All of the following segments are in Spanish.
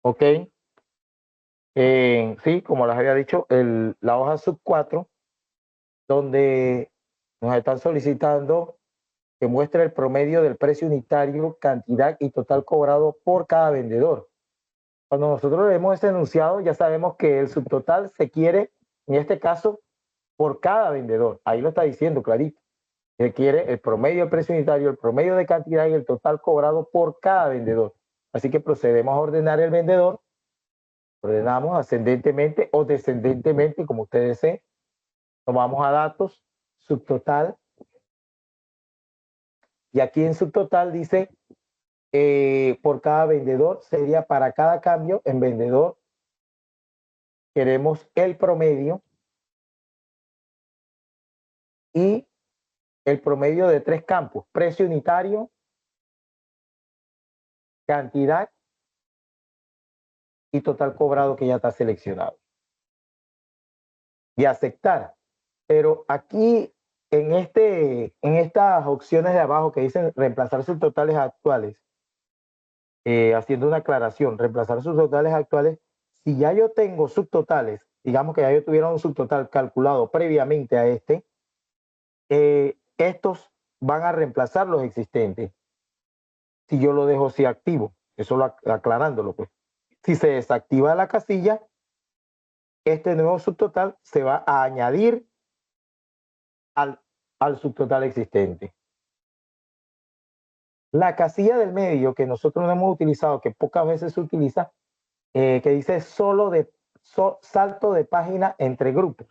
Ok. Sí, como les había dicho, la hoja sub 4, donde nos están solicitando que muestre el promedio del precio unitario, cantidad y total cobrado por cada vendedor. Cuando nosotros leemos este enunciado, ya sabemos que el subtotal se quiere, en este caso, por cada vendedor. Ahí lo está diciendo clarito. Se quiere el promedio del precio unitario, el promedio de cantidad y el total cobrado por cada vendedor. Así que procedemos a ordenar el vendedor. Ordenamos ascendentemente o descendentemente, como ustedes deseen. Nos vamos a datos, subtotal. Y aquí en subtotal dice por cada vendedor, sería para cada cambio en vendedor. Queremos el promedio y el promedio de 3 campos: precio unitario, cantidad y total cobrado, que ya está seleccionado. Y aceptar. Pero aquí en estas opciones de abajo que dicen reemplazar subtotales actuales, haciendo una aclaración, reemplazar subtotales actuales, si ya yo tengo subtotales, digamos que ya yo tuviera un subtotal calculado previamente a estos van a reemplazar los existentes si yo lo dejo así activo. Eso aclarándolo, pues. Si se desactiva la casilla, este nuevo subtotal se va a añadir al subtotal existente. La casilla del medio, que nosotros no hemos utilizado, que pocas veces se utiliza, que dice salto de página entre grupos.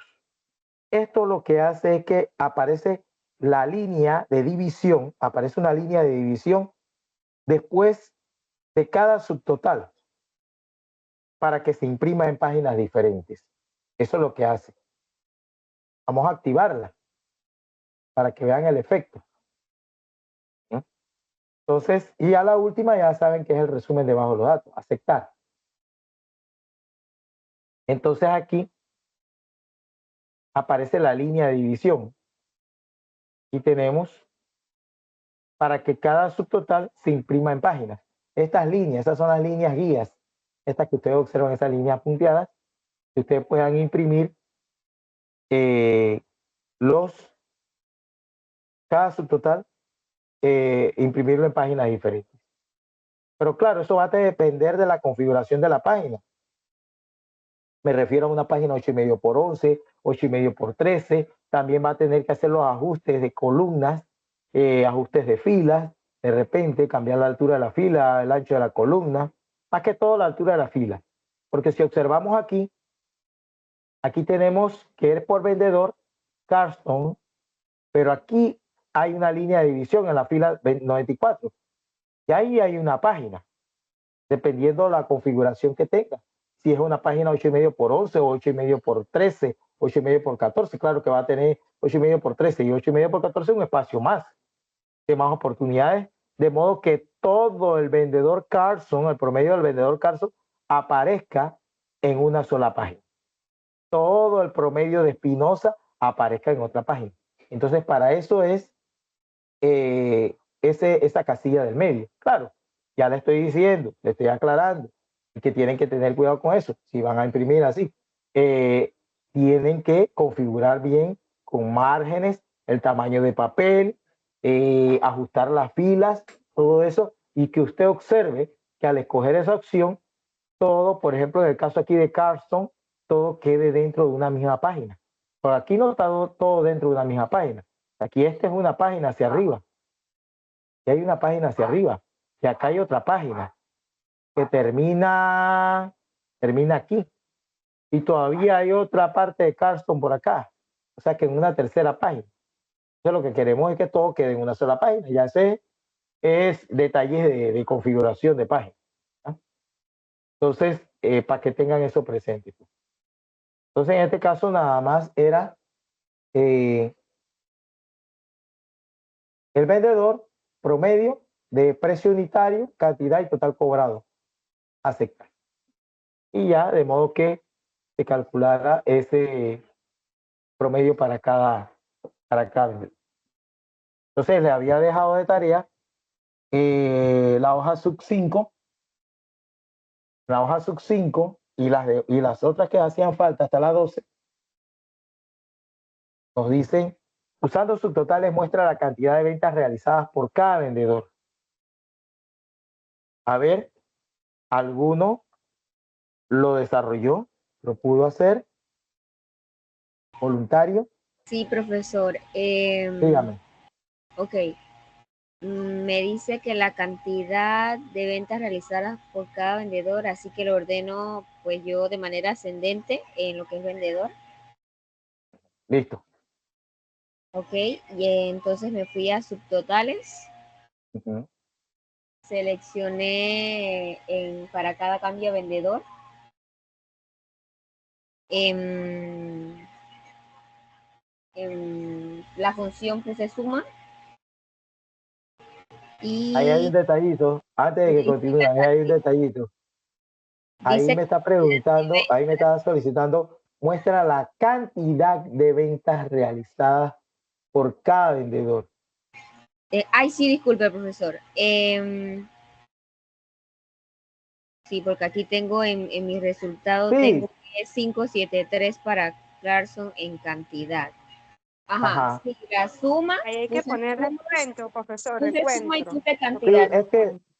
Esto lo que hace es que aparece la línea de división, aparece una línea de división después de cada subtotal para que se imprima en páginas diferentes. Eso es lo que hace. Vamos a activarla para que vean el efecto. Entonces, y a la última ya saben que es el resumen debajo de los datos, aceptar. Entonces aquí aparece la línea de división y tenemos para que cada subtotal se imprima en páginas. Estas líneas, esas son las líneas guías, estas que ustedes observan, esas líneas punteadas, que ustedes puedan imprimir cada subtotal, imprimirlo en páginas diferentes. Pero claro, eso va a depender de la configuración de la página. Me refiero a una página 8,5 por 11, 8,5 por 13. También va a tener que hacer los ajustes de columnas, ajustes de filas, de repente cambiar la altura de la fila, el ancho de la columna, más que todo la altura de la fila. Porque si observamos aquí tenemos que es por vendedor, Carstone, pero aquí hay una línea de división en la fila 94. Y ahí hay una página, dependiendo de la configuración que tenga. Si es una página 8,5 por 11 o 8,5 por 13, 8,5 por 14, claro que va a tener 8,5 por 13 y 8,5 por 14 un espacio más, de más oportunidades, de modo que todo el vendedor Carson, el promedio del vendedor Carson, aparezca en una sola página. Todo el promedio de Espinosa aparezca en otra página. Entonces, para eso es esa casilla del medio. Claro, ya le estoy diciendo, le estoy aclarando que tienen que tener cuidado con eso. Si van a imprimir así, tienen que configurar bien con márgenes, el tamaño de papel, ajustar las filas, todo eso, y que usted observe que al escoger esa opción, todo, por ejemplo, en el caso aquí de Carson, todo quede dentro de una misma página. Pero aquí no está todo dentro de una misma página. Aquí esta es una página hacia arriba. Y hay una página hacia arriba. Y acá hay otra página que termina aquí. Y todavía hay otra parte de Carson por acá. O sea que en una tercera página. Entonces lo que queremos es que todo quede en una sola página. Ya ese es detalles de configuración de página. ¿Ah? Entonces, para que tengan eso presente. Entonces, en este caso nada más era el vendedor promedio de precio unitario, cantidad y total cobrado. Aceptar. Y ya, de modo que se calculara ese promedio para cada vendedor. Entonces, le había dejado de tarea la hoja sub 5, la hoja sub 5 y las otras que hacían falta hasta la 12, nos dicen, usando subtotales muestra la cantidad de ventas realizadas por cada vendedor. A ver, ¿alguno lo desarrolló? ¿Lo pudo hacer? ¿Voluntario? Sí, profesor. Dígame. Ok. Me dice que la cantidad de ventas realizadas por cada vendedor, así que lo ordeno pues yo de manera ascendente en lo que es vendedor. Listo. Ok, y entonces me fui a subtotales. Uh-huh. Seleccioné para cada cambio de vendedor. La función puse suma. Ahí hay un Y detallito, antes de que continúe, ahí hay un detallito. Ahí dice me está preguntando, ahí me está solicitando, muestra la cantidad de ventas realizadas por cada vendedor. ay, sí, disculpe, profesor. Sí, porque aquí tengo en mi resultado, Sí. tengo 573 para Clarkson en cantidad. Ajá, Ajá. sí, la suma. Ahí hay que poner recuento, profesor, Puse suma y recuento. puse Sí, cantidad.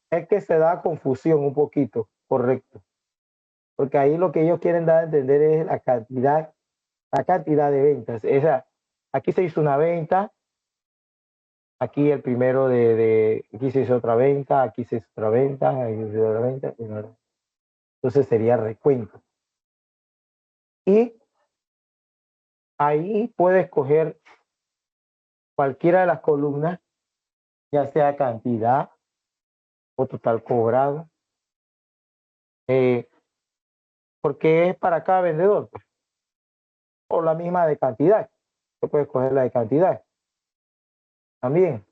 es que se da confusión un poquito, correcto. Porque ahí lo que ellos quieren dar a entender es la cantidad de ventas. O sea, aquí se hizo una venta, aquí el primero aquí se hizo otra venta, aquí se hizo otra venta, aquí se hizo otra venta. Entonces sería recuento. Y ahí puedes escoger cualquiera de las columnas, ya sea cantidad o total cobrado, porque es para cada vendedor, pues, o la misma de cantidad. Tú puedes escoger la de cantidad. También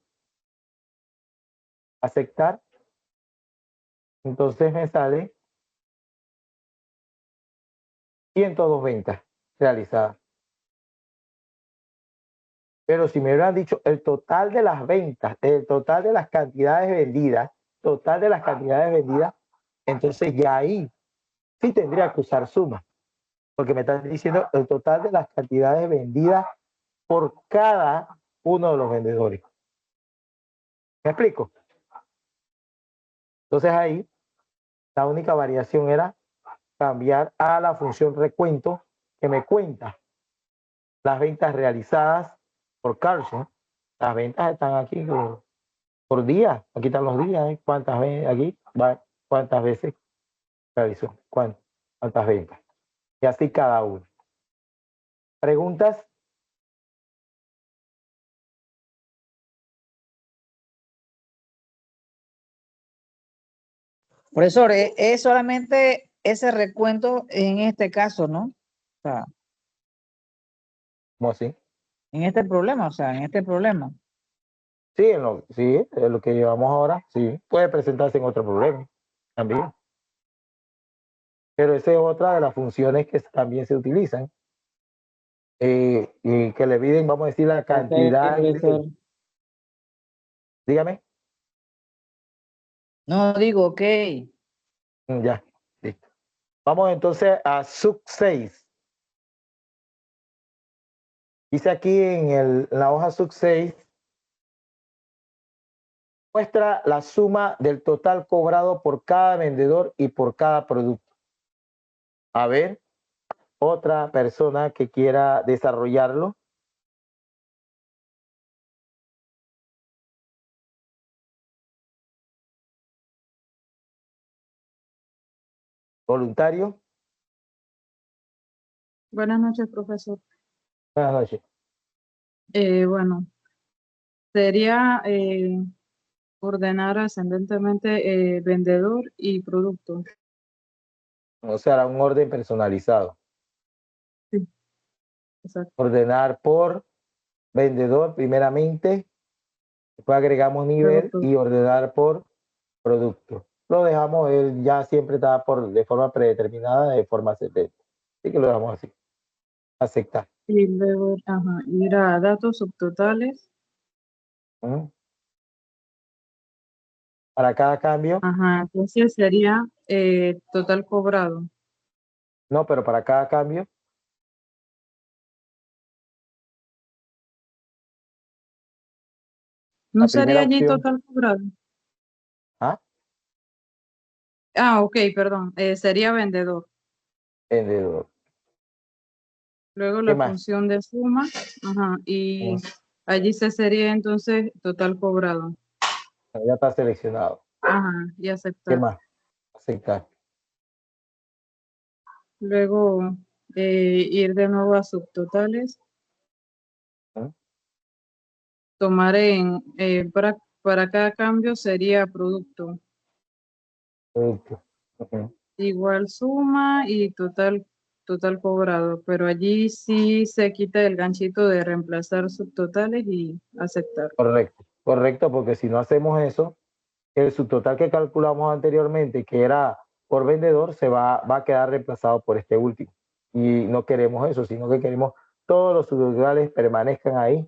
aceptar, entonces me sale 102 ventas realizadas. Pero si me hubieran dicho el total de las ventas, el total de las cantidades vendidas, entonces ya ahí sí tendría que usar suma, porque me están diciendo el total de las cantidades vendidas por cada uno de los vendedores. ¿Me explico? Entonces ahí la única variación era cambiar a la función recuento que me cuenta las ventas realizadas por Carlson. Las ventas están aquí por día. Aquí están los días. ¿Cuántas veces aquí? ¿Cuántas veces realizó? ¿Cuántas ventas? Y así cada uno. ¿Preguntas? Profesor, es solamente ese recuento en este caso, ¿no? O sea, ¿Cómo así? en este problema, o sea, en este problema. Sí, en lo que llevamos ahora, sí. Puede presentarse en otro problema también. Pero esa es otra de las funciones que también se utilizan. Y que le piden, vamos a decir, la cantidad. Profesor. Dígame. No, digo, ok. Ya, listo. Vamos entonces a sub 6. Dice aquí en la hoja sub 6, muestra la suma del total cobrado por cada vendedor y por cada producto. A ver, otra persona que quiera desarrollarlo. Voluntario. Buenas noches, profesor. Buenas noches. Bueno, sería ordenar ascendentemente vendedor y producto. O sea, un orden personalizado. Sí, exacto. Ordenar por vendedor primeramente, después agregamos nivel Producto. y ordenar por producto. Lo dejamos, él ya siempre está de forma predeterminada, de forma ascendente. Así que lo dejamos así. Aceptar. Y luego, ir a datos subtotales. ¿Mm? Para cada cambio. Entonces sería total cobrado. No, pero para cada cambio, ¿No la sería primera allí opción, total cobrado? ¿ah? Ah, ok, perdón. Sería vendedor. Vendedor. Luego ¿Qué la más? función de suma. Ajá, y Mm, allí se sería entonces total cobrado. Ya está seleccionado. Ajá, y ¿Qué aceptar. más? Aceptar. Luego ir de nuevo a subtotales. ¿Mm? Tomar para cada cambio sería producto. Producto. Ujú. Igual suma y total cobrado, pero allí sí se quita el ganchito de reemplazar subtotales y aceptar. Correcto. Correcto, porque si no hacemos eso, el subtotal que calculamos anteriormente, que era por vendedor, va a quedar reemplazado por este último. Y no queremos eso, sino que queremos todos los subtotales permanezcan ahí,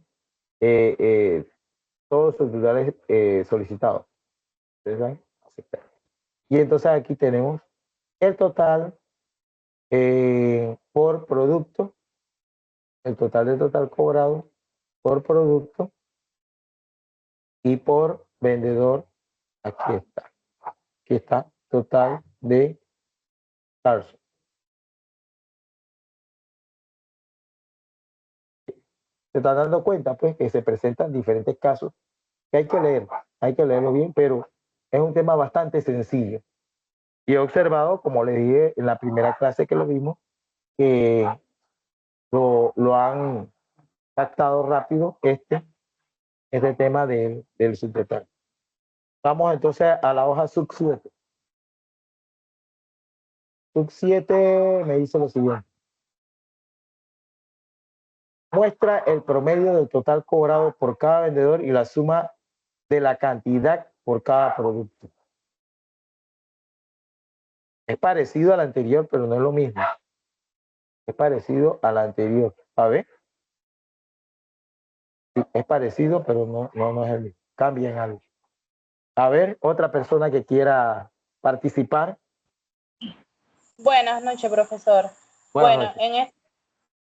eh, eh, todos los subtotales solicitados. ¿Ustedes ven? Aceptar. Y entonces aquí tenemos el total por producto, el total de total cobrado por producto y por vendedor. Aquí está. Aquí está total de Carson. Se están dando cuenta, pues, que se presentan diferentes casos que hay que leerlo bien, pero es un tema bastante sencillo. Y he observado, como les dije en la primera clase que lo vimos, que lo han captado rápido este tema del subtotal. Vamos entonces a la hoja sub 7. Sub 7 me dice lo siguiente. Muestra el promedio del total cobrado por cada vendedor y la suma de la cantidad por cada producto. Es parecido al anterior, pero no es lo mismo. Es parecido al anterior. A ver. Sí, es parecido, pero no es el mismo. Cambia en algo. A ver, otra persona que quiera participar. Buenas noches, profesor. Buenas Bueno, noches.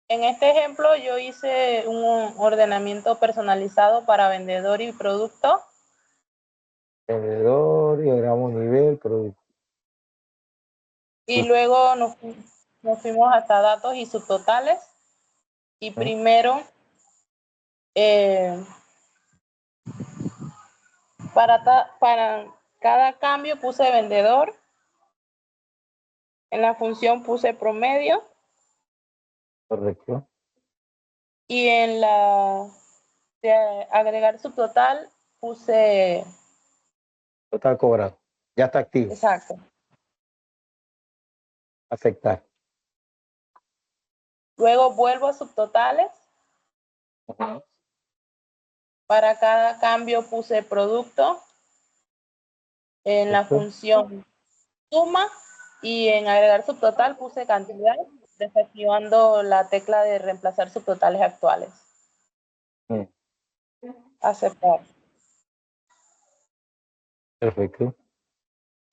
en este ejemplo yo hice un ordenamiento personalizado para vendedor y producto. Vendedor, y agregamos nivel, producto. Y luego nos fuimos hasta datos y subtotales. Y primero, para cada cambio puse vendedor. En la función puse promedio. Correcto. Y en la de agregar subtotal puse... Total cobrado. Ya está activo. Exacto. Aceptar. Luego vuelvo a subtotales. Para cada cambio puse producto. En la función suma y en agregar subtotal puse cantidad, desactivando la tecla de reemplazar subtotales actuales. Aceptar. Perfecto.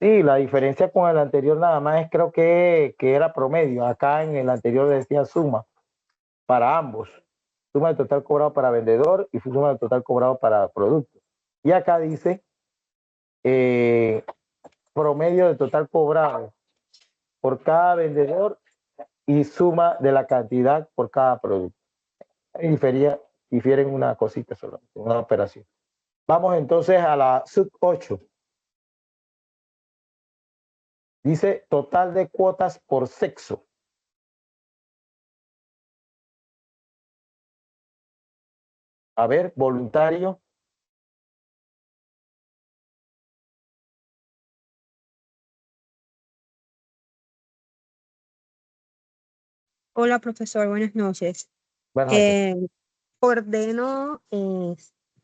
Sí, la diferencia con el anterior nada más es creo que era promedio. Acá en el anterior decía suma para ambos. Suma de total cobrado para vendedor y suma de total cobrado para producto. Y acá dice promedio de total cobrado por cada vendedor y suma de la cantidad por cada producto. Difieren una cosita solo, una operación. Vamos entonces a la sub 8. Dice total de cuotas por sexo. A ver, voluntario. Hola, profesor, buenas noches. Buenas noches. Ordeno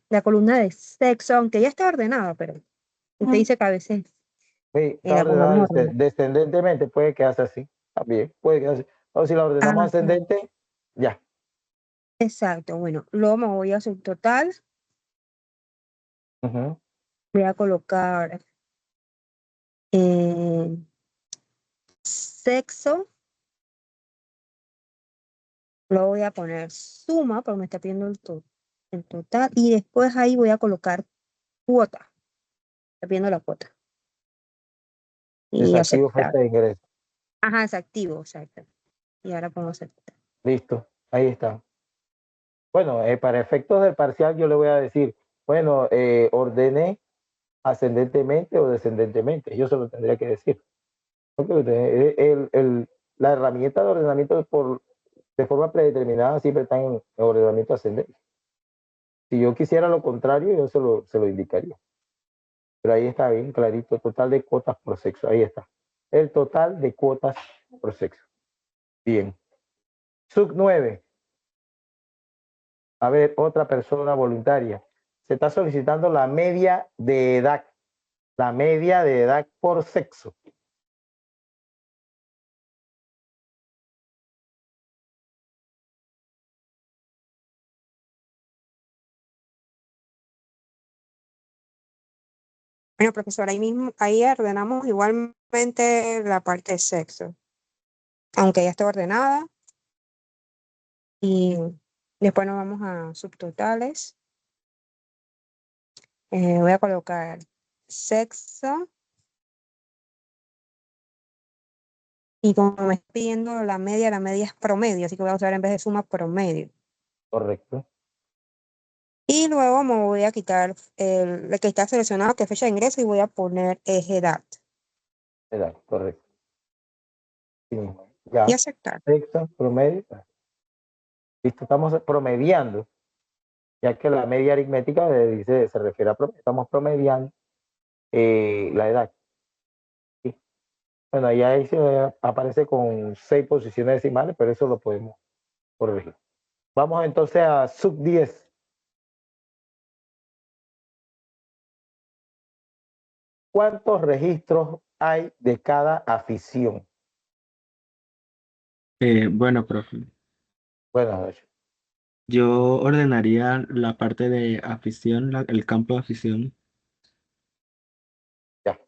la columna de sexo, aunque ya está ordenada, pero usted dice que a veces Sí, está la ordenada pongamos orden. descendentemente, puede quedarse así. También puede quedarse. O si la ordenamos Ajá, ascendente, ya. exacto. Bueno, luego me voy a subtotal. Ujú. Voy a colocar sexo. Luego voy a poner suma, porque me está pidiendo el total. Y después ahí voy a colocar cuota. Está pidiendo la cuota. Y Desactivo aceptar. fecha de ingreso. Ajá, desactivo, exacto. Y ahora pongo aceptar. Listo, ahí está. Bueno, para efectos del parcial yo le voy a decir, bueno, ordene ascendentemente o descendentemente. Yo se lo tendría que decir. Porque la herramienta de ordenamiento de forma predeterminada siempre está en ordenamiento ascendente. Si yo quisiera lo contrario, yo se lo indicaría. Pero ahí está bien clarito, total de cuotas por sexo. Ahí está. El total de cuotas por sexo. Bien. Sub 9. A ver, otra persona voluntaria. Se está solicitando la media de edad. La media de edad por sexo. Bueno, profesor, ahí mismo, ahí ordenamos igualmente la parte de sexo, aunque ya esté ordenada. Y después nos vamos a subtotales. Voy a colocar sexo. Y como me está pidiendo la media es promedio, así que voy a usar en vez de suma promedio. Correcto. Y luego me voy a quitar el que está seleccionado, que es fecha de ingreso, y voy a poner edad. Edad, correcto. Sí, ya. Y aceptar. Sexo, promedio. Listo, estamos promediando, ya que la media aritmética se refiere a promedio. Estamos promediando la edad. ¿Sí? Bueno, ahí se aparece con 6 posiciones decimales, pero eso lo podemos corregir. Vamos entonces a sub 10. ¿Cuántos registros hay de cada afición? Bueno, profe, Buenas noches. yo ordenaría la parte de afición, el campo de afición. Ya.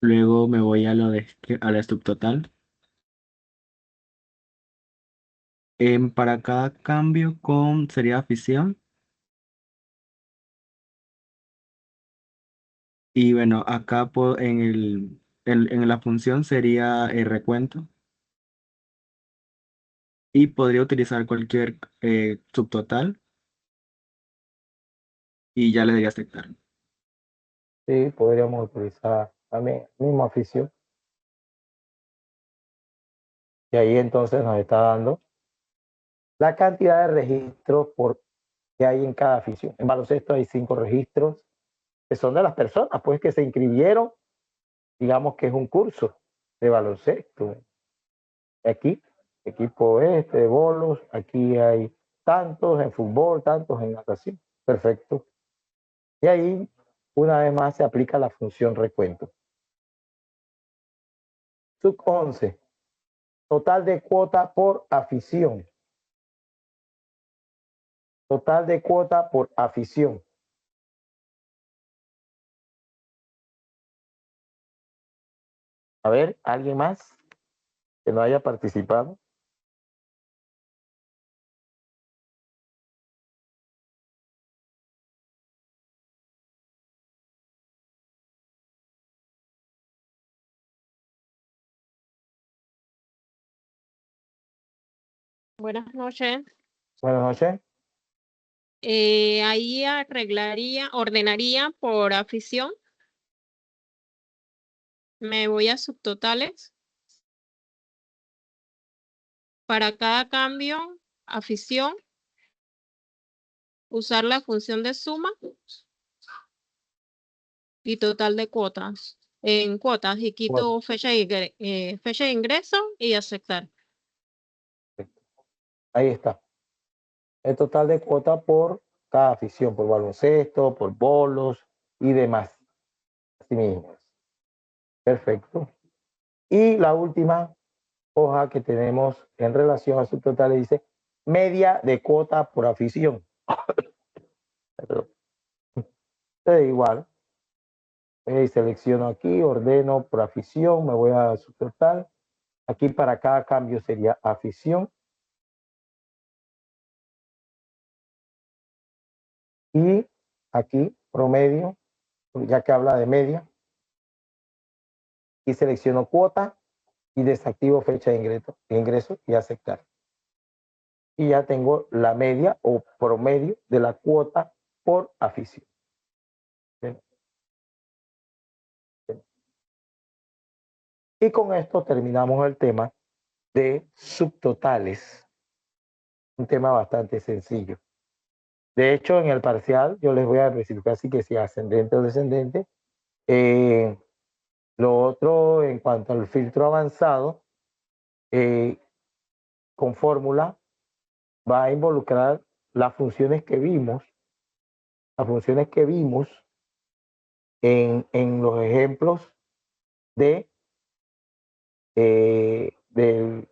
Luego me voy a a la subtotal. Para cada cambio sería afición. Y bueno, acá en la función sería el recuento. Y podría utilizar cualquier subtotal y ya le daría aceptar. Sí, podríamos utilizar también misma afición. Y ahí entonces nos está dando la cantidad de registros que hay en cada afición. En baloncesto hay 5 registros que son de las personas pues que se inscribieron, digamos que es un curso de baloncesto. Aquí, equipo de bolos, aquí hay tantos en fútbol, tantos en natación. Perfecto. Y ahí, una vez más, se aplica la función recuento. Sub 11. Total de cuota por afición. Total de cuota por afición. A ver, ¿alguien más que no haya participado? Buenas noches. Buenas noches. Ahí ordenaría por afición. Me voy a subtotales. Para cada cambio, afición, usar la función de suma y total de cuotas. En cuotas y quito fecha de ingreso y aceptar. Ahí está. El total de cuota por cada afición, por baloncesto, por bolos y demás. Así mismo. Perfecto. Y la última hoja que tenemos en relación a subtotales dice media de cuota por afición. Igual. Selecciono aquí, ordeno por afición, me voy a subtotal Aquí para cada cambio sería afición. Y aquí promedio, ya que habla de media. Y selecciono cuota y desactivo fecha de ingreso y aceptar. Y ya tengo la media o promedio de la cuota por afición. Bien. Bien. Y con esto terminamos el tema de subtotales. Un tema bastante sencillo. De hecho, en el parcial yo les voy a especificar así que si ascendente o descendente. Lo otro, en cuanto al filtro avanzado, con fórmula, va a involucrar las funciones que vimos en los ejemplos de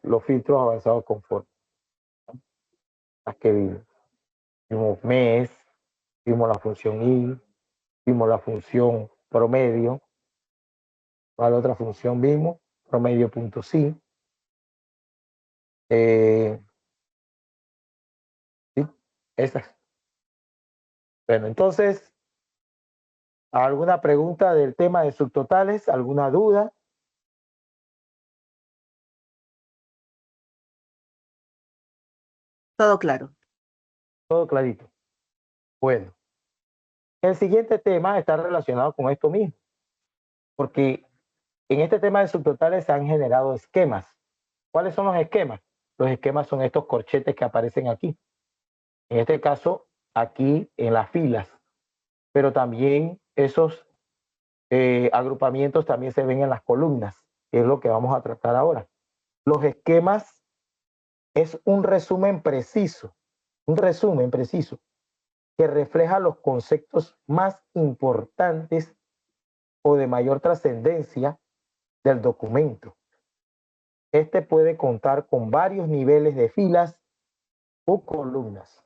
los filtros avanzados con fórmula. Las que vimos. Vimos mes, vimos la función i, vimos la función promedio. ¿Cuál otra función vimos? Promedio.si. Sí, esas. Bueno, entonces, ¿alguna pregunta del tema de subtotales? ¿Alguna duda? Todo claro. Todo clarito. Bueno, el siguiente tema está relacionado con esto mismo, porque en este tema de subtotales se han generado esquemas. ¿Cuáles son los esquemas? Los esquemas son estos corchetes que aparecen aquí. En este caso, aquí en las filas, pero también esos agrupamientos también se ven en las columnas, que es lo que vamos a tratar ahora. Los esquemas es un resumen preciso que refleja los conceptos más importantes o de mayor trascendencia del documento. Este puede contar con varios niveles de filas o columnas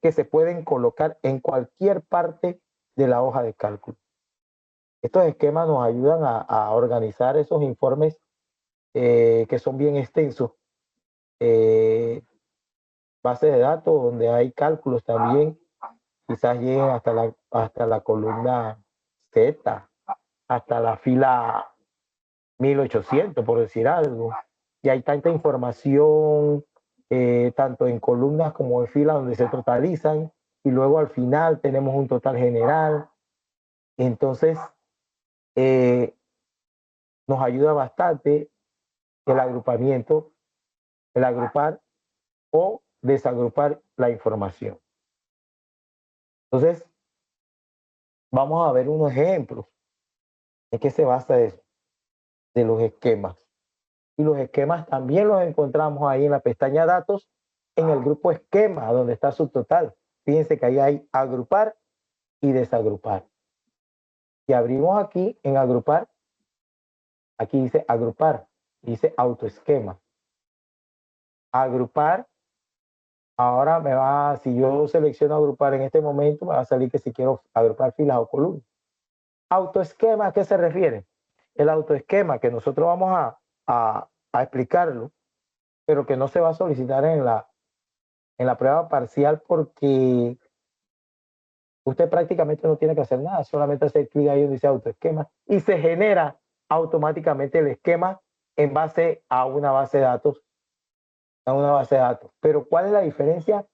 que se pueden colocar en cualquier parte de la hoja de cálculo. Estos esquemas nos ayudan a organizar esos informes que son bien extensos. Bases de datos donde hay cálculos también, quizás lleguen hasta la columna Z, hasta la fila 1800, por decir algo. Y hay tanta información, tanto en columnas como en filas donde se totalizan, y luego al final tenemos un total general. Entonces, nos ayuda bastante el agrupamiento, el agrupar o desagrupar la información. Entonces, vamos a ver unos ejemplos. ¿En qué se basa eso? De los esquemas. Y los esquemas también los encontramos ahí en la pestaña datos, en el grupo esquema, donde está subtotal. Fíjense que ahí hay agrupar y desagrupar. Y abrimos aquí en agrupar, aquí dice agrupar, dice autoesquema. Agrupar, ahora me va, si yo selecciono agrupar en este momento, me va a salir que si quiero agrupar filas o columnas. Autoesquema, ¿a qué se refiere? El autoesquema que nosotros vamos a explicarlo, pero que no se va a solicitar en la prueba parcial porque usted prácticamente no tiene que hacer nada, solamente hacer clic ahí donde dice autoesquema y se genera automáticamente el esquema en base a una base de datos. Pero ¿cuál es la diferencia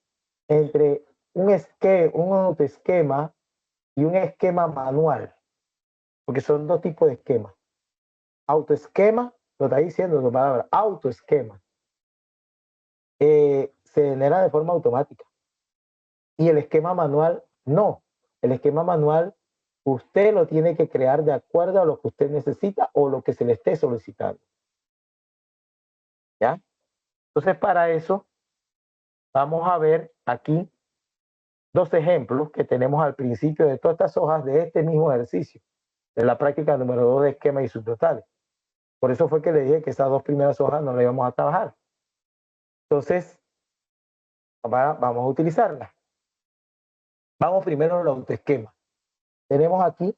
entre un autoesquema y un esquema manual? Porque son dos tipos de esquemas. Autoesquema, lo está diciendo su palabra, autoesquema. Se genera de forma automática. Y el esquema manual, no. El esquema manual, usted lo tiene que crear de acuerdo a lo que usted necesita o lo que se le esté solicitando. ¿Ya? Entonces, para eso, vamos a ver aquí dos ejemplos que tenemos al principio de todas estas hojas de este mismo ejercicio, de la práctica número 2 de esquema y subtotales. Por eso fue que le dije que esas dos primeras hojas no las íbamos a trabajar. Entonces, vamos a utilizarlas. Vamos primero al autoesquema. Tenemos aquí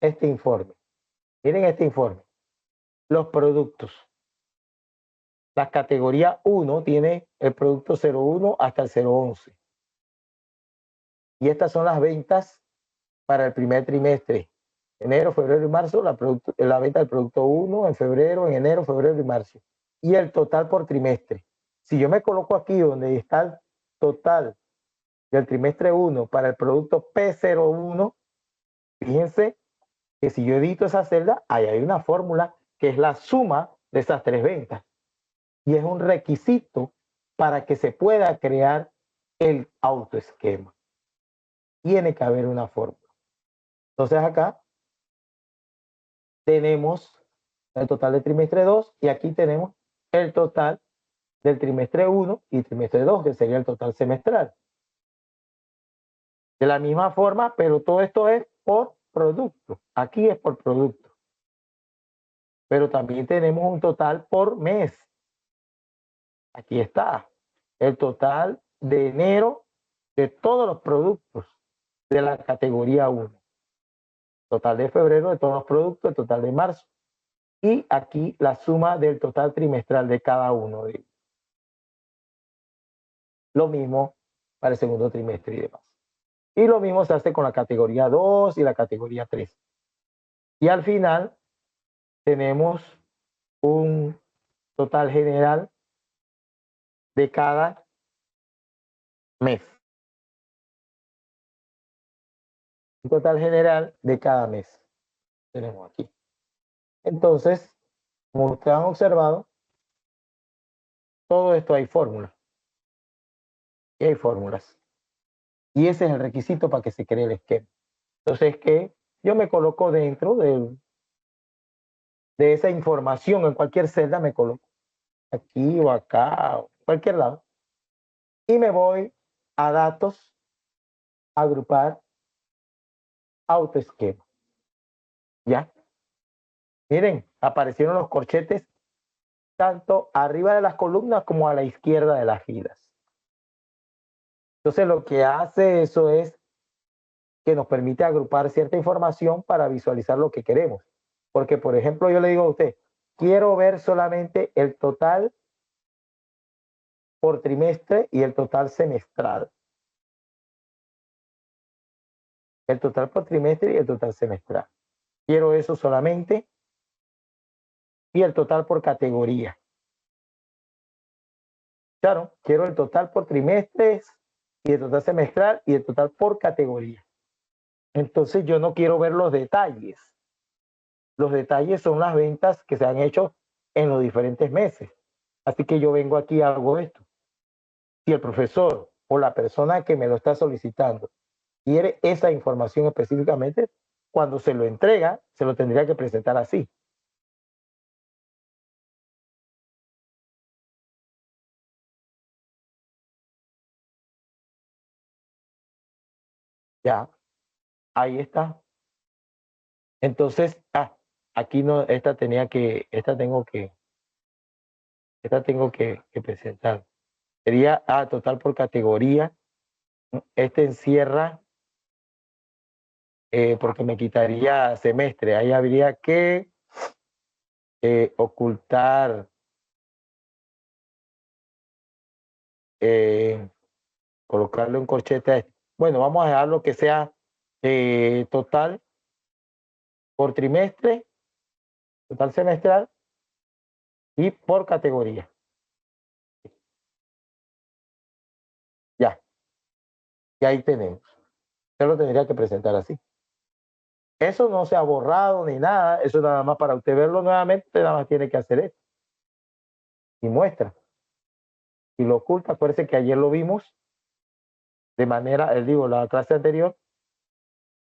este informe. Miren este informe. los productos. La categoría 1 tiene el producto 01 hasta el 011. Y estas son las ventas para el primer trimestre. Enero, febrero y marzo, la venta del producto 1 en febrero, en enero, febrero y marzo. Y el total por trimestre. Si yo me coloco aquí donde está el total del trimestre 1 para el producto P01, fíjense que si yo edito esa celda, ahí hay una fórmula que es la suma de esas tres ventas. Y es un requisito para que se pueda crear el autoesquema. Tiene que haber una fórmula. Entonces acá tenemos el total del trimestre 2 y aquí tenemos el total del trimestre 1 y trimestre 2, que sería el total semestral. De la misma forma, pero todo esto es por producto. Aquí es por producto. Pero también tenemos un total por mes. Aquí está el total de enero de todos los productos de la categoría 1. Total de febrero de todos los productos, el total de marzo. Y aquí la suma del total trimestral de cada uno de ellos. Lo mismo para el segundo trimestre y demás. Y lo mismo se hace con la categoría 2 y la categoría 3. Y al final tenemos un total general de cada mes. Un total general de cada mes. Tenemos aquí. Entonces, como ustedes han observado, todo esto hay fórmulas. Y hay fórmulas. Y ese es el requisito para que se cree el esquema. Entonces, que yo me coloco dentro de esa información, en cualquier celda me coloco. Aquí o acá, o cualquier lado. Y me voy a datos, agrupar, autoesquema. ¿Ya? Miren, aparecieron los corchetes tanto arriba de las columnas como a la izquierda de las filas. Entonces lo que hace eso es que nos permite agrupar cierta información para visualizar lo que queremos. Porque, por ejemplo, yo le digo a usted, quiero ver solamente el total por trimestre y el total semestral. El total por trimestre y el total semestral. Quiero eso solamente. Y el total por categoría. Claro, quiero el total por trimestres y el total semestral y el total por categoría. Entonces yo no quiero ver los detalles. Los detalles son las ventas que se han hecho en los diferentes meses. Así que yo vengo aquí y hago esto. Si el profesor o la persona que me lo está solicitando quiere esa información específicamente, cuando se lo entrega, se lo tendría que presentar así. Ya, ahí está. Entonces, aquí no, esta tengo que presentar. Sería total por categoría. Este encierra, porque me quitaría semestre. Ahí habría que ocultar, colocarle un corchete a este. Bueno, vamos a dejar lo que sea total por trimestre, total semestral y por categoría. Ya. Y ahí tenemos. Usted lo tendría que presentar así. Eso no se ha borrado ni nada. Eso nada más para usted verlo nuevamente, usted nada más tiene que hacer esto. Y muestra. Y lo oculta. Acuérdense que ayer lo vimos de manera, la clase anterior,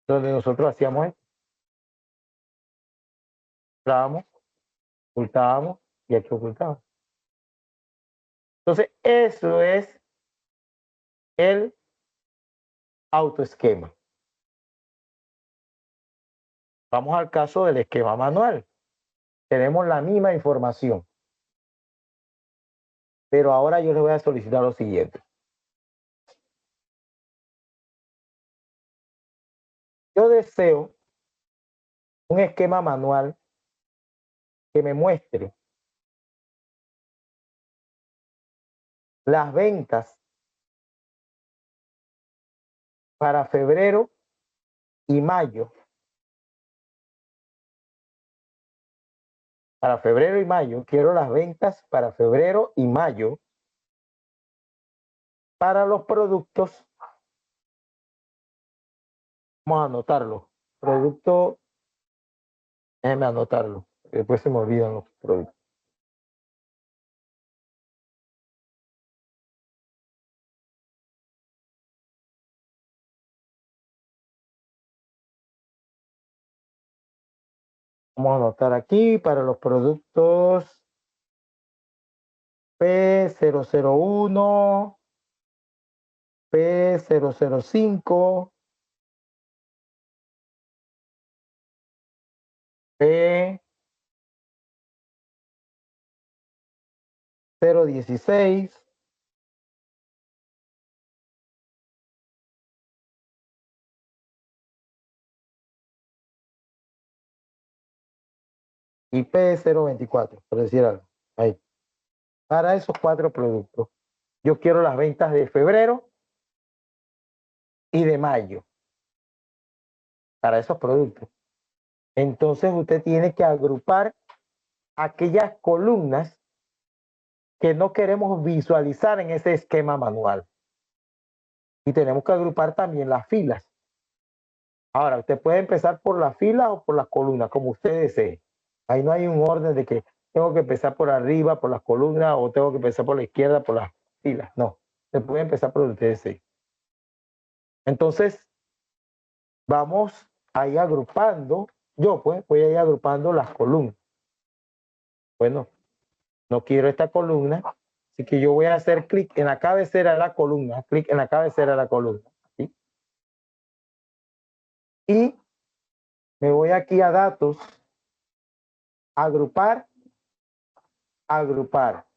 donde nosotros hacíamos esto. Entrábamos, ocultábamos y aquí ocultábamos. Entonces, eso es el autoesquema. Vamos al caso del esquema manual. Tenemos la misma información. Pero ahora yo les voy a solicitar lo siguiente. Yo deseo un esquema manual que me muestre las ventas para febrero y mayo. Para febrero y mayo, quiero las ventas para febrero y mayo para los productos. Vamos a anotarlo. Producto, déjenme anotarlo. Después se me olvidan los productos. Vamos a anotar aquí para los productos P001, P005, P016, y P024, por decir algo. Ahí. Para esos 4 productos, yo quiero las ventas de febrero y de mayo. Para esos productos. Entonces usted tiene que agrupar aquellas columnas que no queremos visualizar en ese esquema manual. Y tenemos que agrupar también las filas. Ahora, usted puede empezar por las filas o por las columnas, como usted desee. Ahí no hay un orden de que tengo que empezar por arriba, por las columnas, o tengo que empezar por la izquierda, por las filas. No, se puede empezar por donde usted desee. Entonces, vamos a ir agrupando. Yo pues voy a ir agrupando las columnas. Bueno, no quiero esta columna, así que yo voy a hacer clic en la cabecera de la columna, clic en la cabecera de la columna. ¿Sí? Y me voy aquí a datos, agrupar, agrupar.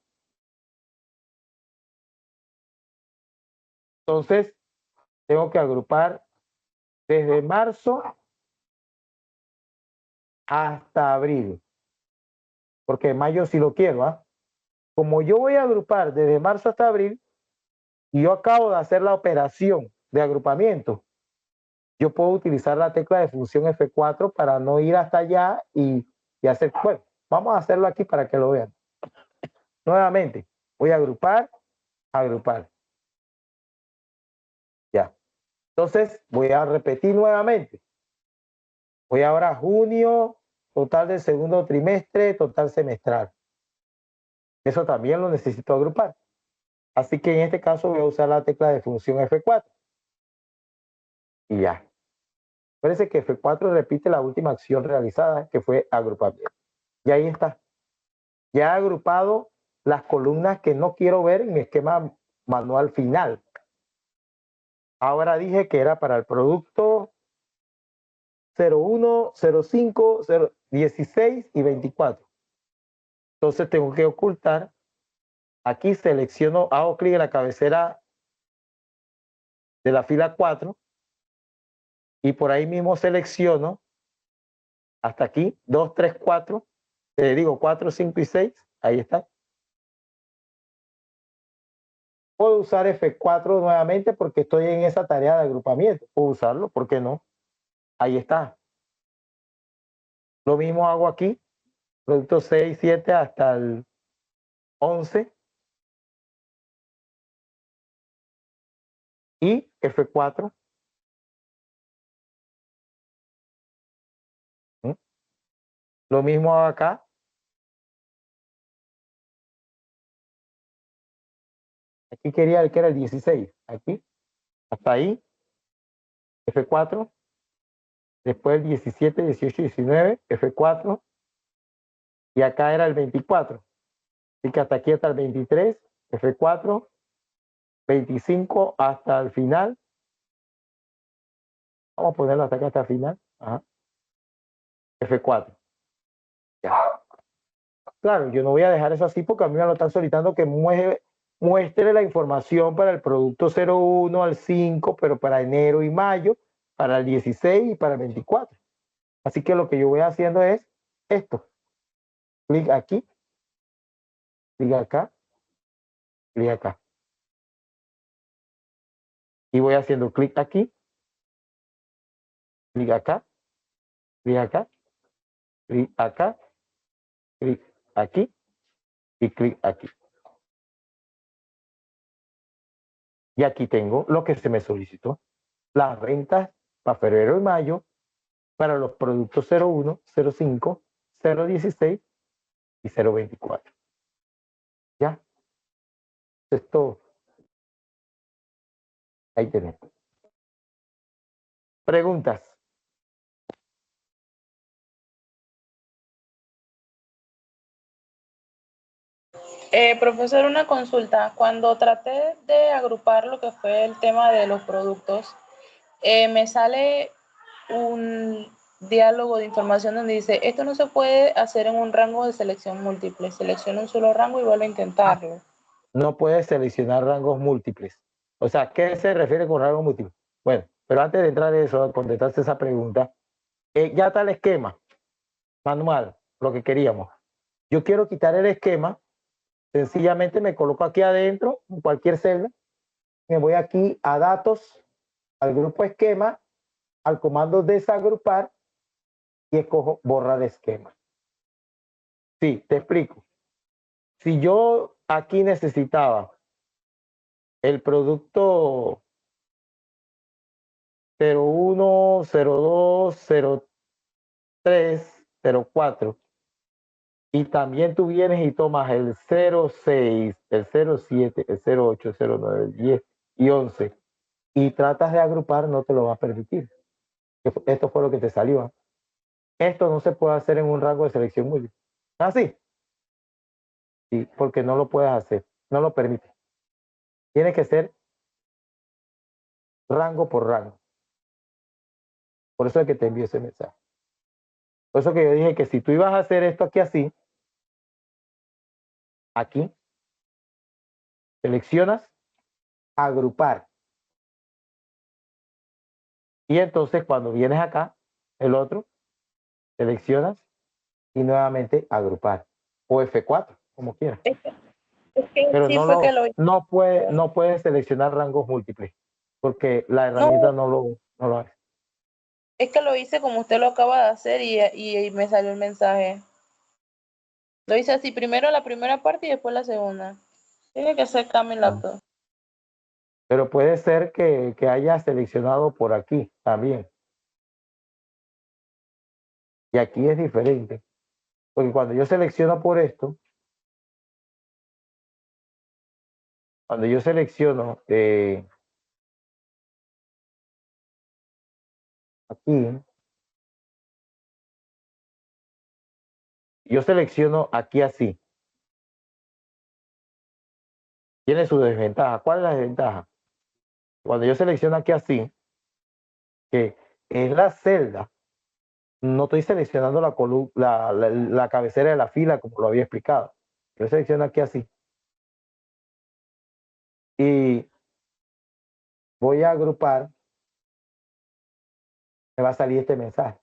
Entonces, tengo que agrupar desde marzo hasta abril, porque en mayo sí lo quiero, ¿ah? Como yo voy a agrupar desde marzo hasta abril, y yo acabo de hacer la operación de agrupamiento, yo puedo utilizar la tecla de función F4 para no ir hasta allá y hacer, bueno, vamos a hacerlo aquí para que lo vean. Nuevamente, voy a agrupar, agrupar. Ya. Entonces, voy a repetir nuevamente. Voy ahora a junio, total del segundo trimestre, total semestral. Eso también lo necesito agrupar. Así que en este caso voy a usar la tecla de función F4. Y ya. Parece que F4 repite la última acción realizada, que fue agrupamiento. Y ahí está. Ya he agrupado las columnas que no quiero ver en mi esquema manual final. Ahora dije que era para el producto 01, 05, 16 y 24. Entonces tengo que ocultar. Aquí selecciono, hago clic en la cabecera de la fila 4 y por ahí mismo selecciono hasta aquí 2, 3, 4. Digo 4, 5 y 6. Ahí está. Puedo usar F4 nuevamente porque estoy en esa tarea de agrupamiento. Puedo usarlo, ¿por qué no? Ahí está. Lo mismo hago aquí. Producto 6, 7 hasta el 11. Y F4. Lo mismo hago acá. Aquí quería el que era el 16. Aquí. Hasta ahí. F4. Después el 17, 18, 19. F4. Y acá era el 24. Así que hasta aquí hasta el 23. F4. 25 hasta el final. Vamos a ponerlo hasta acá hasta el final. Ajá. F4. Ya. Claro, yo no voy a dejar eso así porque a mí me lo están solicitando que muestre la información para el producto 01 al 5, pero para enero y mayo, para el 16 y para el 24. Así que lo que yo voy haciendo es esto. clic aquí, clic acá, clic acá. Y voy haciendo clic aquí, clic acá, clic acá, clic acá, clic aquí y clic aquí. Y aquí tengo lo que se me solicitó. Las ventas para febrero y mayo para los productos 01, 05, 016 y 024. ¿Ya? Eso es todo. Ahí tenemos. Preguntas. Profesor, una consulta. Cuando traté de agrupar lo que fue el tema de los productos, me sale un diálogo de información donde dice, esto no se puede hacer en un rango de selección múltiple. Selecciona un solo rango y vuelve a intentarlo. No puedes seleccionar rangos múltiples. O sea, ¿qué se refiere con rangos múltiples? Bueno, pero antes de entrar en eso, a contestarse esa pregunta, ya está el esquema manual, lo que queríamos. Yo quiero quitar el esquema, sencillamente me coloco aquí adentro, en cualquier celda, me voy aquí a datos, al grupo esquema, al comando desagrupar y escojo borrar esquema. Sí, te explico. Si yo aquí necesitaba el producto 01, 02, 03, 04 y también tú vienes y tomas el 06, el 07, el 08, el 09, el 10 y 11 y tratas de agrupar, no te lo va a permitir. Esto fue lo que te salió. Esto no se puede hacer en un rango de selección múltiple. ¿Así? Sí, porque no lo puedes hacer, no lo permite. Tiene que ser rango por rango. Por eso es que te envío ese mensaje. Por eso que yo dije que si tú ibas a hacer esto aquí así, aquí, seleccionas agrupar. Y entonces cuando vienes acá, el otro, seleccionas y nuevamente agrupar. O F4, como quieras. Es que Pero sí fue que lo hice. no puedes seleccionar rangos múltiples, porque la No, herramienta no lo hace. es que lo hice como usted lo acaba de hacer y me salió el mensaje. Lo hice así, primero la primera parte y después la segunda. Tiene que ser Cami Laptop. Pero puede ser que haya seleccionado por aquí también. Y aquí es diferente. Porque cuando yo selecciono por esto, cuando yo selecciono aquí, yo selecciono aquí así. Tiene su desventaja. ¿Cuál es la desventaja? Cuando yo selecciono aquí así, que es la celda, no estoy seleccionando la cabecera de la fila como lo había explicado. Yo selecciono aquí así. Y voy a agrupar, me va a salir este mensaje.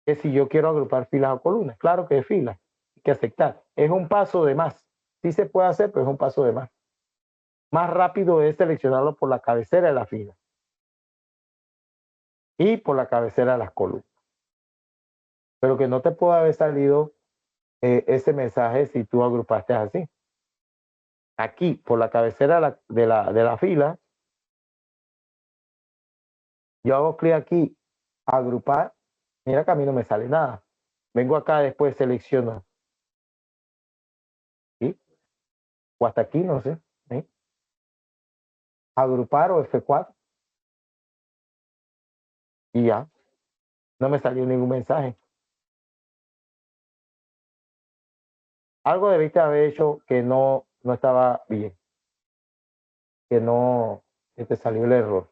Que si yo quiero agrupar filas o columnas, claro que es filas, hay que aceptar. Es un paso de más. Sí se puede hacer, pero es un paso de más. Más rápido es seleccionarlo por la cabecera de la fila y por la cabecera de las columnas. Pero que no te puede haber salido ese mensaje si tú agrupaste así. Aquí, por la cabecera de la fila, yo hago clic aquí, agrupar, mira que a mí no me sale nada. Vengo acá, después selecciono. ¿Sí? O hasta aquí, no sé. ¿Sí? Agrupar o F4. Y ya, no me salió ningún mensaje. Algo debiste haber hecho que no estaba bien. Que te salió el error.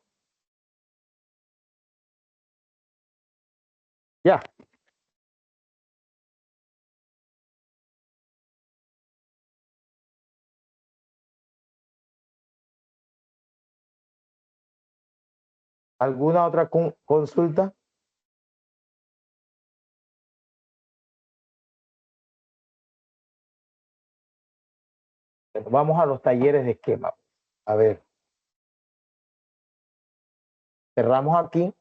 Ya. ¿Alguna otra consulta? Bueno, vamos a los talleres de esquema. A ver. Cerramos aquí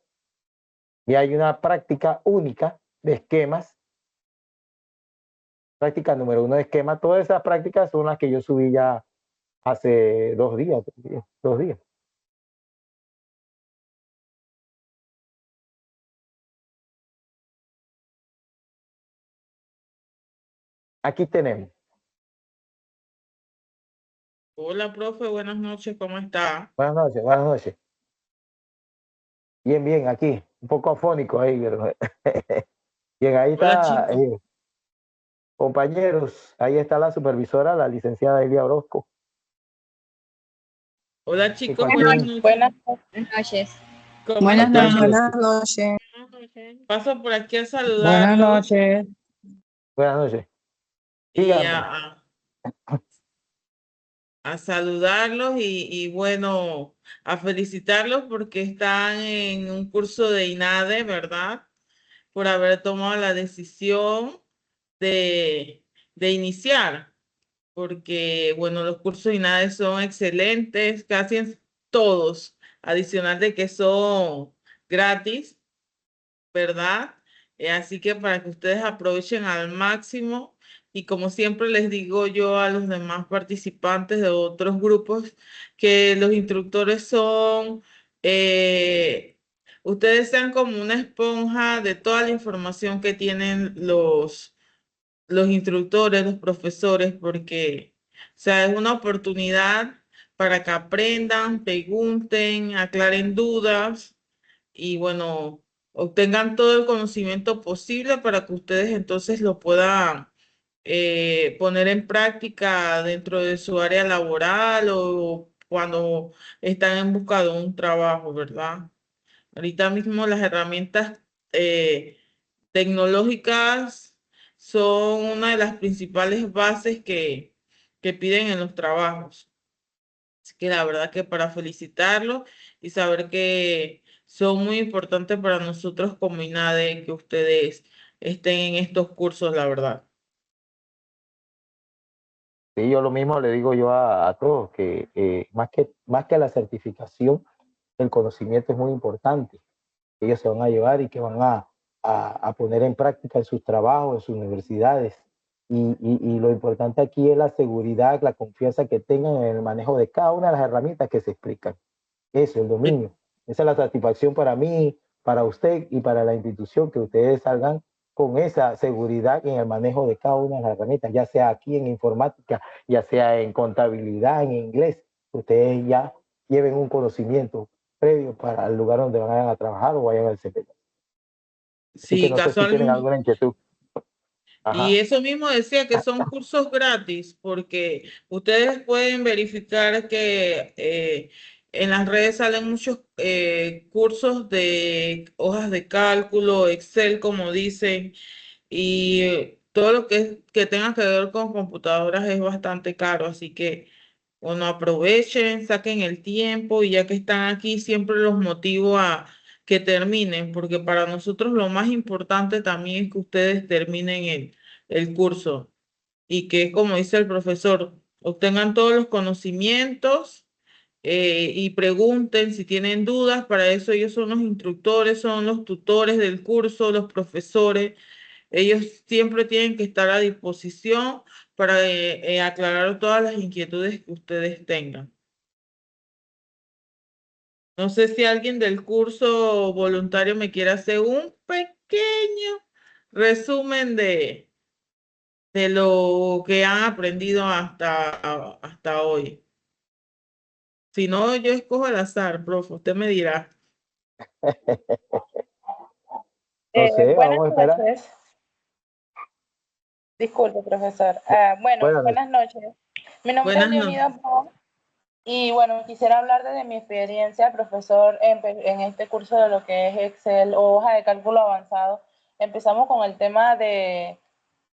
y hay una práctica única de esquemas. Práctica número 1 de esquema. Todas esas prácticas son las que yo subí ya hace 2 días, 2 días. Aquí tenemos. Hola, profe, buenas noches, ¿cómo está? Buenas noches, buenas noches. Bien, bien, aquí. Un poco afónico ahí, pero bien, ahí Hola, está, chicos. compañeros, ahí está la supervisora, la licenciada Elia Orozco. Hola, Que chicos, cualquier- buenas noches. Buenas Buenas noches. ¿Cómo Buenas están? noches. Buenas noches. Buenas noches. Paso por aquí a Buenas saludarlos noches. Buenas noches. y Dígame. a saludarlos y bueno, a felicitarlos porque están en un curso de INADE, ¿verdad? Por haber tomado la decisión de, de iniciar, porque bueno, los cursos de INADE son excelentes, casi todos, adicional de que son gratis, ¿verdad? Así que para que ustedes aprovechen al máximo y como siempre les digo yo a los demás participantes de otros grupos, que los instructores son, ustedes sean como una esponja de toda la información que tienen los instructores, los profesores, porque, o sea, es una oportunidad para que aprendan, pregunten, aclaren dudas y bueno, obtengan todo el conocimiento posible para que ustedes entonces lo puedan poner en práctica dentro de su área laboral o cuando están en busca de un trabajo, ¿verdad? Ahorita mismo las herramientas tecnológicas son una de las principales bases que piden en los trabajos. Así que la verdad que para felicitarlos y saber que son muy importantes para nosotros como INADE que ustedes estén en estos cursos, la verdad. Sí, yo lo mismo le digo yo a todos, que más que la certificación, el conocimiento es muy importante. Que ellos se van a llevar y que van a poner en práctica en sus trabajos, en sus universidades. Y lo importante aquí es la seguridad, la confianza que tengan en el manejo de cada una de las herramientas que se explican. Eso, el dominio. Esa es la satisfacción para mí, para usted y para la institución, que ustedes salgan con esa seguridad en el manejo de cada una de las herramientas, ya sea aquí en informática, ya sea en contabilidad, en inglés, ustedes ya lleven un conocimiento previo para el lugar donde vayan a trabajar o vayan al CPT. Así que Sí, no sé si tienen casualmente. alguna inquietud. Y Ajá. eso mismo decía que son cursos gratis, porque ustedes pueden verificar que en las redes salen muchos cursos de hojas de cálculo, Excel, como dicen, y todo lo que tenga que ver con computadoras es bastante caro, así que bueno, aprovechen, saquen el tiempo y ya que están aquí, siempre los motivo a que terminen, porque para nosotros lo más importante también es que ustedes terminen el curso y que, como dice el profesor, obtengan todos los conocimientos y pregunten si tienen dudas. Para eso ellos son los instructores, son los tutores del curso, los profesores. Ellos siempre tienen que estar a disposición para aclarar todas las inquietudes que ustedes tengan. No sé si alguien del curso voluntario me quiere hacer un pequeño resumen de lo que han aprendido hasta hoy. Si no, yo escojo al azar, profe, usted me dirá. No sé, Buenas vamos a esperar. noches. Disculpe, profesor. Bueno, Buenas noches. buenas noches. Mi nombre es Buenas noches. Leonida Pau y bueno, quisiera hablar desde mi experiencia, profesor, en este curso de lo que es Excel o hoja de cálculo avanzado. Empezamos con el tema de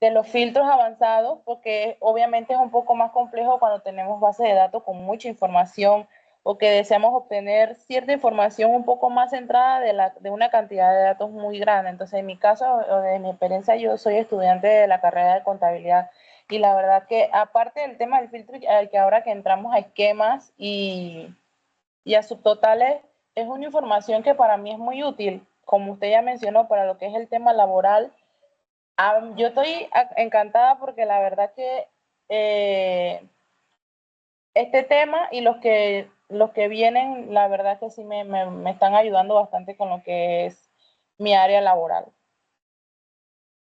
los filtros avanzados, porque obviamente es un poco más complejo cuando tenemos bases de datos con mucha información o que deseamos obtener cierta información un poco más centrada de una cantidad de datos muy grande. Entonces, en mi caso, o de mi experiencia, yo soy estudiante de la carrera de contabilidad Y la verdad que aparte del tema del filtro, que ahora que entramos a esquemas y a subtotales, es una información que para mí es muy útil, como usted ya mencionó, para lo que es el tema laboral. Yo estoy encantada porque la verdad que este tema y los que vienen, la verdad que sí me están ayudando bastante con lo que es mi área laboral.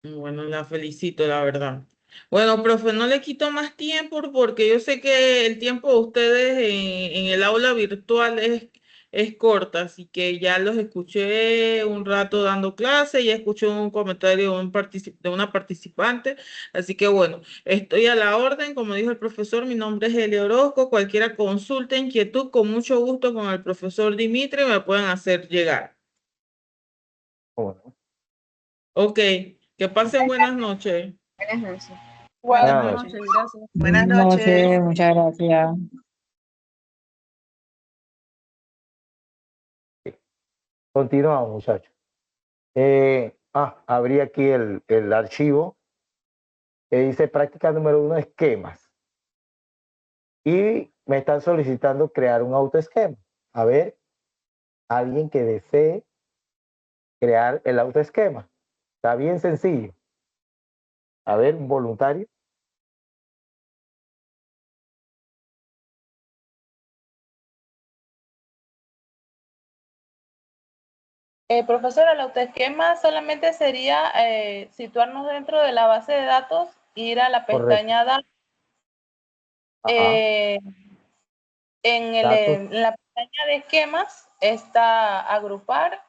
Bueno, la felicito, la verdad. Bueno, profe, no le quito más tiempo porque yo sé que el tiempo de ustedes en el aula virtual es corta, así que ya los escuché un rato dando clase, ya escuché un comentario de una participante, así que bueno, estoy a la orden, como dijo el profesor, mi nombre es Eli Orozco, cualquiera consulta, inquietud, con mucho gusto con el profesor Dimitri me pueden hacer llegar. Bueno, Ok, que pasen buenas noches. Buenas noches. Buenas buenas Buenas noches. noches, gracias. Buenas noches, muchas gracias. Continuamos, muchachos. Abrí aquí el archivo que dice práctica número 1, esquemas. Y me están solicitando crear un autoesquema. A ver, alguien que desee crear el autoesquema. Está bien sencillo. A ver, un voluntario. Profesora, el autoesquema solamente sería situarnos dentro de la base de datos, ir a la Correcto. pestaña datos, Ajá. Datos. en la pestaña de esquemas está agrupar,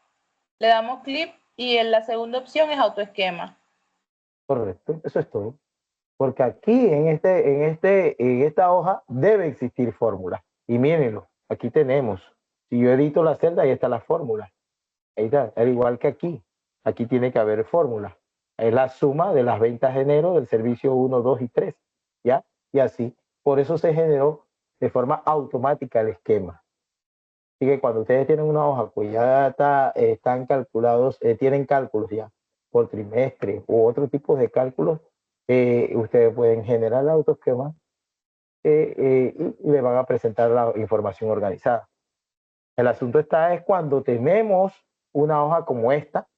le damos clic y en la segunda opción es autoesquema. Correcto. Eso es todo. Porque aquí en esta hoja debe existir fórmula. Y mírenlo, aquí tenemos. Si yo edito la celda, ahí está la fórmula. Ahí está, al igual que aquí. Aquí tiene que haber fórmula. Es la suma de las ventas de enero del servicio 1, 2 y 3. ¿Ya? Y así. Por eso se generó de forma automática el esquema. Así que cuando ustedes tienen una hoja, pues ya están calculados, tienen cálculos ya por trimestre u otro tipo de cálculos, ustedes pueden generar el autoesquema y le van a presentar la información organizada. El asunto es cuando tenemos una hoja como esta,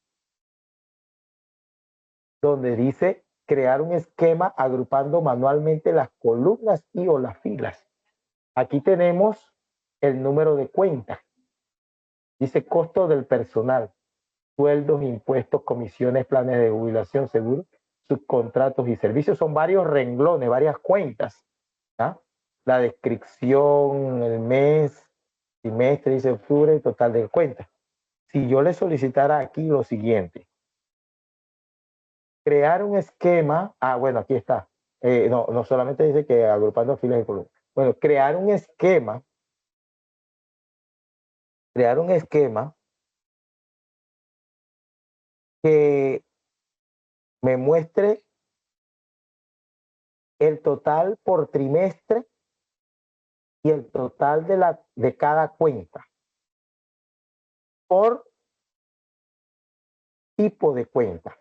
donde dice crear un esquema agrupando manualmente las columnas y o las filas. Aquí tenemos el número de cuenta. Dice costo del personal, sueldos, impuestos, comisiones, planes de jubilación, seguro, subcontratos y servicios. Son varios renglones, varias cuentas. ¿Ah? La descripción, el mes, trimestre, dice octubre, total de cuentas. Si yo le solicitara aquí lo siguiente, crear un esquema, bueno, aquí está. No solamente dice que agrupando filas y columnas. Bueno, crear un esquema que me muestre el total por trimestre y el total de cada cuenta por tipo de cuenta.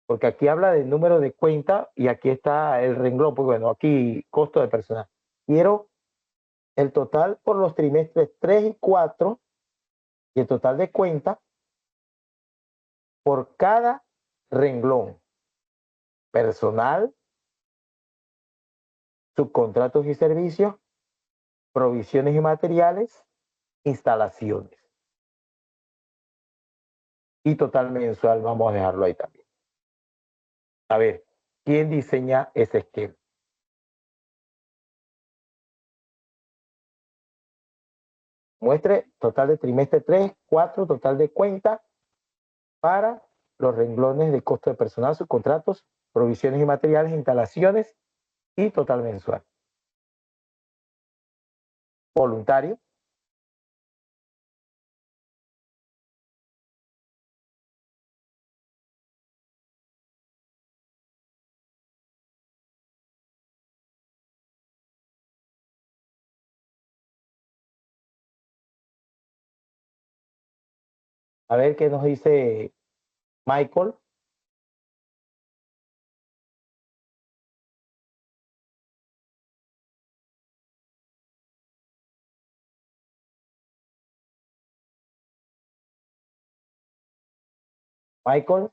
Porque aquí habla del número de cuenta y aquí está el renglón, pues bueno, aquí costo de personal. Quiero el total por los trimestres 3 y 4 y el total de cuenta por cada renglón. Personal, subcontratos y servicios, provisiones y materiales, instalaciones. Y total mensual, vamos a dejarlo ahí también. A ver, ¿quién diseña ese esquema? Muestre total de trimestre 3, 4, total de cuenta para los renglones de costo de personal, subcontratos, provisiones y materiales, instalaciones y total mensual. Voluntario. A ver qué nos dice Michael. Michael.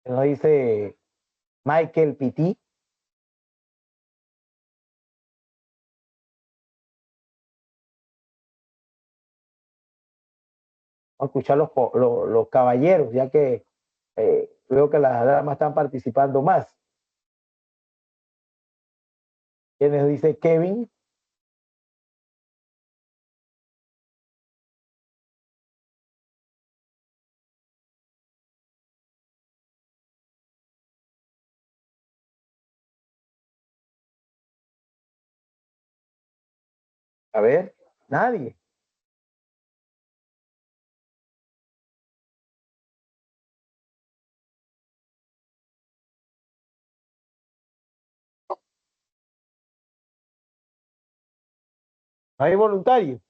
Nos dice Michael Pitti. Vamos a escuchar los caballeros, ya que veo que las damas están participando más. ¿Quién nos dice Kevin? A ver, nadie. No hay voluntarios.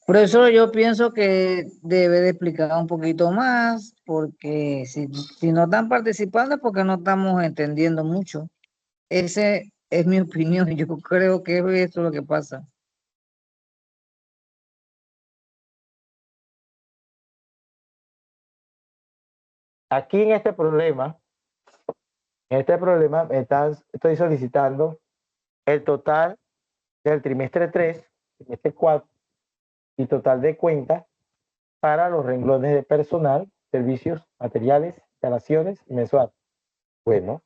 Profesor, yo pienso que debe de explicar un poquito más, porque si no están participando es porque no estamos entendiendo mucho. Esa es mi opinión. Yo creo que es eso lo que pasa. Aquí en este problema estoy solicitando el total del trimestre 3, trimestre 4 y total de cuentas para los renglones de personal, servicios, materiales, instalaciones y mensual. Bueno,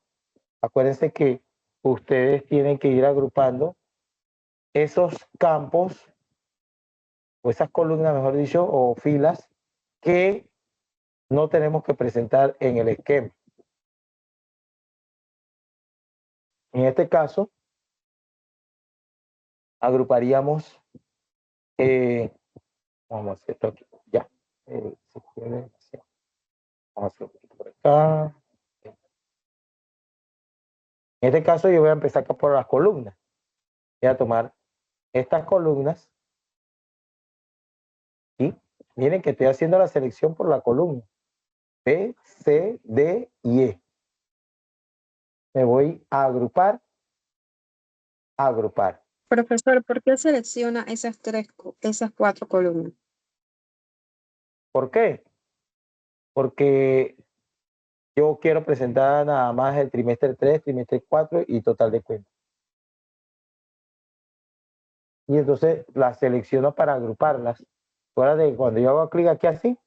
acuérdense que ustedes tienen que ir agrupando esos campos o esas columnas, mejor dicho, o filas que no tenemos que presentar en el esquema. En este caso, agruparíamos, vamos a hacer esto aquí, ya. Si puede, sí. Vamos a hacer un poquito por acá. En este caso, yo voy a empezar acá por las columnas. Voy a tomar estas columnas y miren que estoy haciendo la selección por la columna B, C, D y E. Me voy a agrupar. Profesor, ¿por qué selecciona esas cuatro columnas? ¿Por qué? Porque yo quiero presentar nada más el trimestre 3, trimestre 4 y total de cuentas. Y entonces las selecciono para agruparlas. Fuera de cuando yo hago clic aquí así,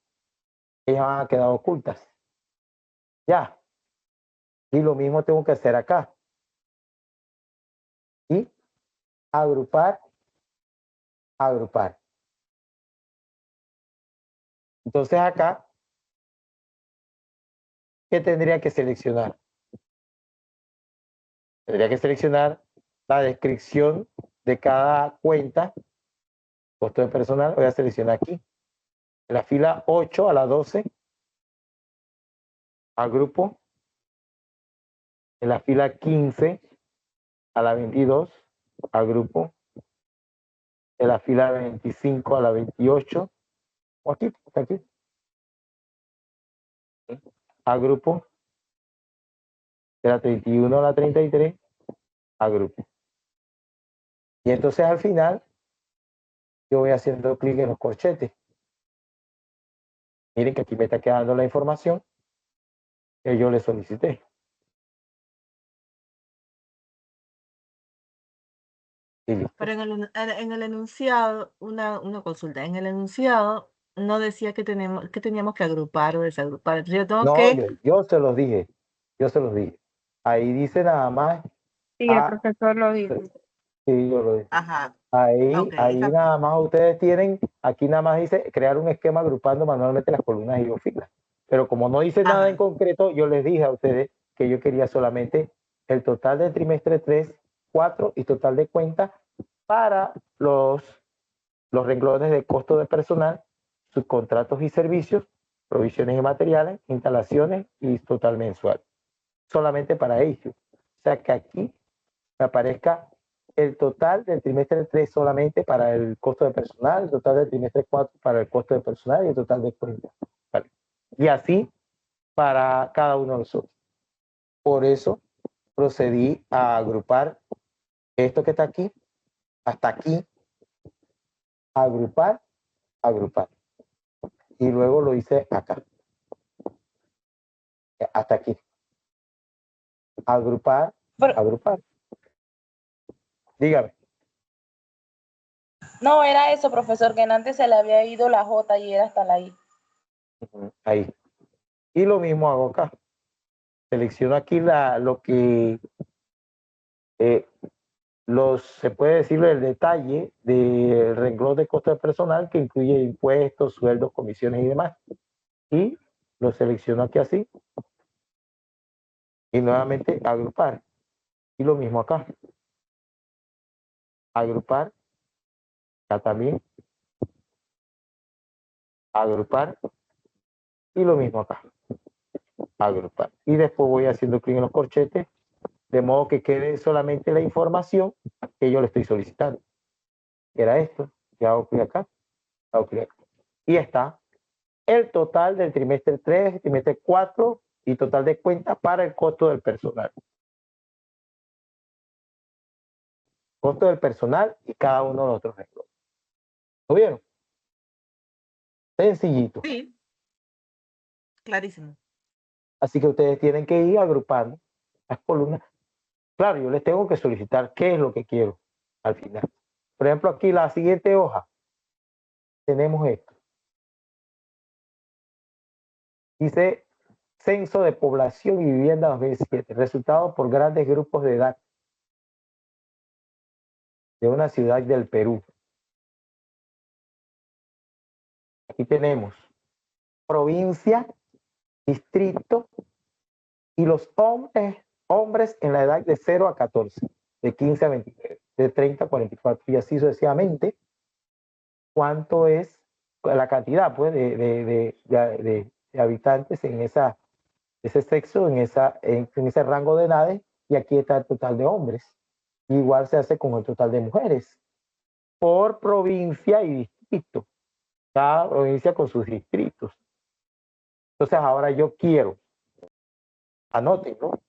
ellas van a quedar ocultas. Ya. Y lo mismo tengo que hacer acá. Y agrupar. Entonces acá, ¿qué tendría que seleccionar? Tendría que seleccionar la descripción de cada cuenta, costo de personal. Voy a seleccionar aquí. En la fila 8 a la 12, agrupo. En la fila 15 a la 22, agrupo. En la fila 25 a la 28, o aquí, aquí. Agrupo. De la 31 a la 33, agrupo. Y entonces al final, yo voy haciendo clic en los corchetes. Miren que aquí me está quedando la información que yo le solicité. Y listo. Pero en el enunciado, una consulta, en el enunciado no decía que teníamos que agrupar o desagrupar. Entonces yo tengo No, que... yo se los dije. Ahí dice nada más. Sí, el profesor lo dijo. Sí, yo lo dije. Ajá. Ahí Okay, nada más ustedes tienen, aquí nada más dice crear un esquema agrupando manualmente las columnas y o filas. Pero como no dice nada en concreto, yo les dije a ustedes que yo quería solamente el total del trimestre 3, 4 y total de cuentas para los renglones de costo de personal, subcontratos y servicios, provisiones y materiales, instalaciones y total mensual. Solamente para ellos. O sea que aquí me aparezca el total del trimestre 3 solamente para el costo de personal, el total del trimestre 4 para el costo de personal y el total de cuentas. ¿Vale? Y así para cada uno de nosotros. Por eso procedí a agrupar esto que está aquí, hasta aquí, agrupar, agrupar. Y luego lo hice acá, hasta aquí. Agrupar, agrupar. Dígame. No, era eso, profesor, que antes se le había ido la J y era hasta la I. Ahí. Y lo mismo hago acá. Selecciono aquí lo que se puede decir el detalle del renglón de costo de personal que incluye impuestos, sueldos, comisiones y demás. Y lo selecciono aquí así. Y nuevamente agrupar. Y lo mismo acá. Agrupar. Acá también. Agrupar. Y lo mismo acá. Agrupar. Y después voy haciendo clic en los corchetes, de modo que quede solamente la información que yo le estoy solicitando. Era esto. Ya hago clic acá. Hago clic acá. Y está el total del trimestre 3, trimestre 4 y total de cuenta para el costo del personal. Costo del personal y cada uno de los otros renglones. ¿Lo vieron? Sencillito. Sí, clarísimo. Así que ustedes tienen que ir agrupando las columnas. Claro, yo les tengo que solicitar qué es lo que quiero al final. Por ejemplo, aquí la siguiente hoja. Tenemos esto. Dice Censo de Población y Vivienda 2007. Resultados por grandes grupos de edad de una ciudad del Perú. Aquí tenemos provincia, distrito y los hombres en la edad de 0 a 14, de 15 a 23, de 30 a 44 y así sucesivamente. ¿Cuánto es la cantidad pues, de habitantes en ese sexo, en ese rango de edades? Y aquí está el total de hombres. Igual se hace con el total de mujeres por provincia y distrito. Cada provincia con sus distritos. Entonces ahora yo quiero, anoten, ¿no?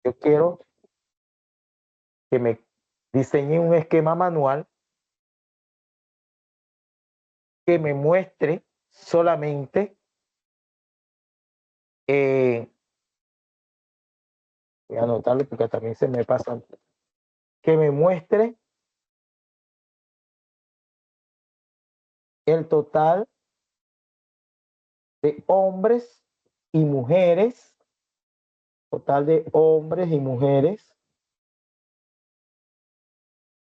Yo quiero que me diseñen un esquema manual que me muestre solamente voy a anotarlo porque también se me pasa, que me muestre el total de hombres y mujeres, total de hombres y mujeres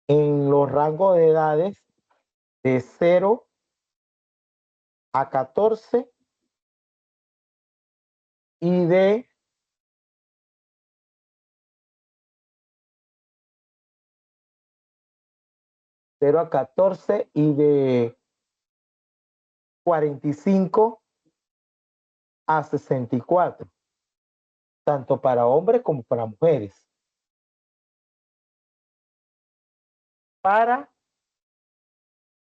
en los rangos de edades de 0 a 14 y de 0 a 14 y de 45 a 64, tanto para hombres como para mujeres. Para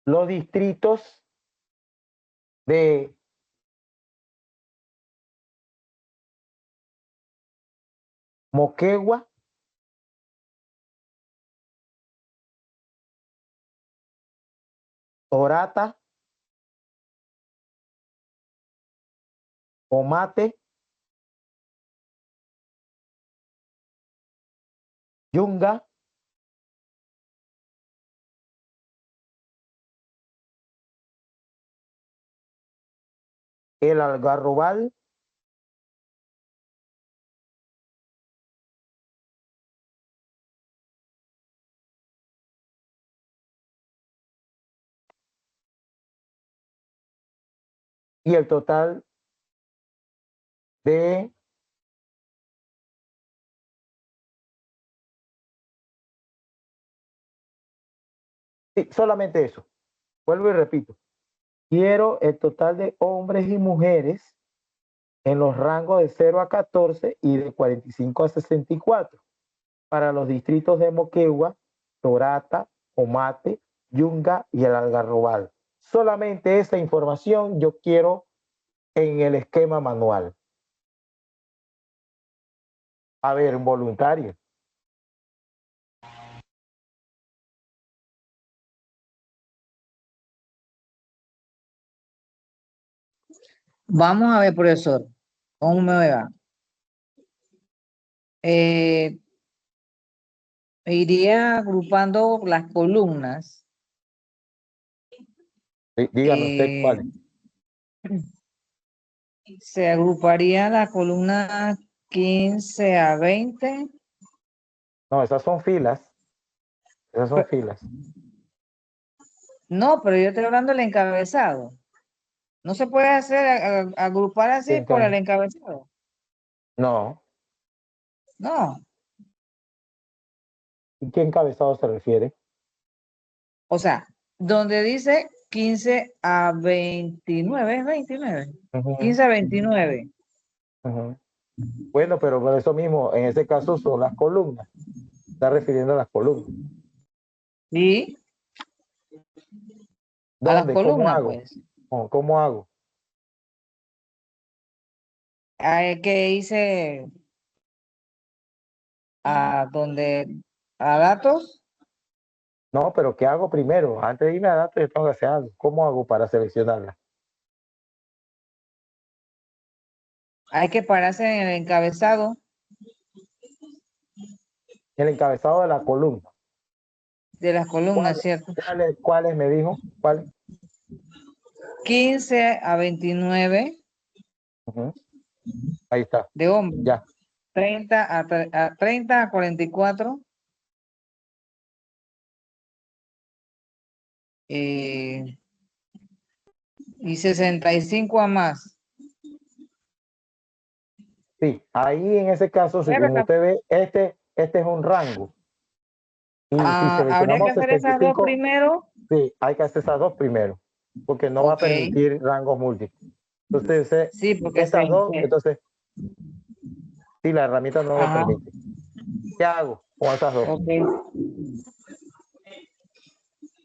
los distritos de Moquegua, Torata, Omate, Yunga, El Algarrobal, y el total de sí, solamente eso. Vuelvo y repito. Quiero el total de hombres y mujeres en los rangos de 0 a 14 y de 45 a 64 para los distritos de Moquegua, Torata, Omate, Yunga y el Algarrobal. Solamente esa información yo quiero en el esquema manual. A ver, un voluntario. Vamos a ver, profesor, cómo me va. Iría agrupando las columnas. Dígame usted cuál. Se agruparía la columna 15 a 20. No, esas son filas. Esas son filas. No, pero yo estoy hablando del encabezado. No se puede hacer agrupar así por el encabezado. No. No. ¿Y qué encabezado se refiere? O sea, donde dice 15 a 29, ¿es 29? Ujú, 15 a 29. ujú. Bueno, pero por eso mismo, en ese caso son las columnas. Está refiriendo a las columnas. ¿Sí? A las ¿Dónde? ¿Cómo columnas, hago? pues. ¿Cómo hago? Que hice a donde, a datos. No, pero ¿qué hago primero? Antes de irme a datos, yo tengo que hacer algo. ¿Cómo hago para seleccionarla? Hay que pararse en el encabezado. El encabezado de la columna. De las columnas, ¿cierto? ¿Cuáles me dijo? ¿Cuáles? 15 a 29 Ujú. Ahí está. de hombres. Ya. 30 a 44. Y 65 a más. Sí, ahí en ese caso, Pero como usted ve, este es un rango. Y si habría que seleccionamos hacer esas dos 65, primero. sí, hay que hacer esas dos primero, porque no va a Ok. permitir rangos múltiples. Entonces, Sí, porque estas dos, entonces, sí, la herramienta no lo Ajá. permite. ¿Qué hago con esas dos? Ok.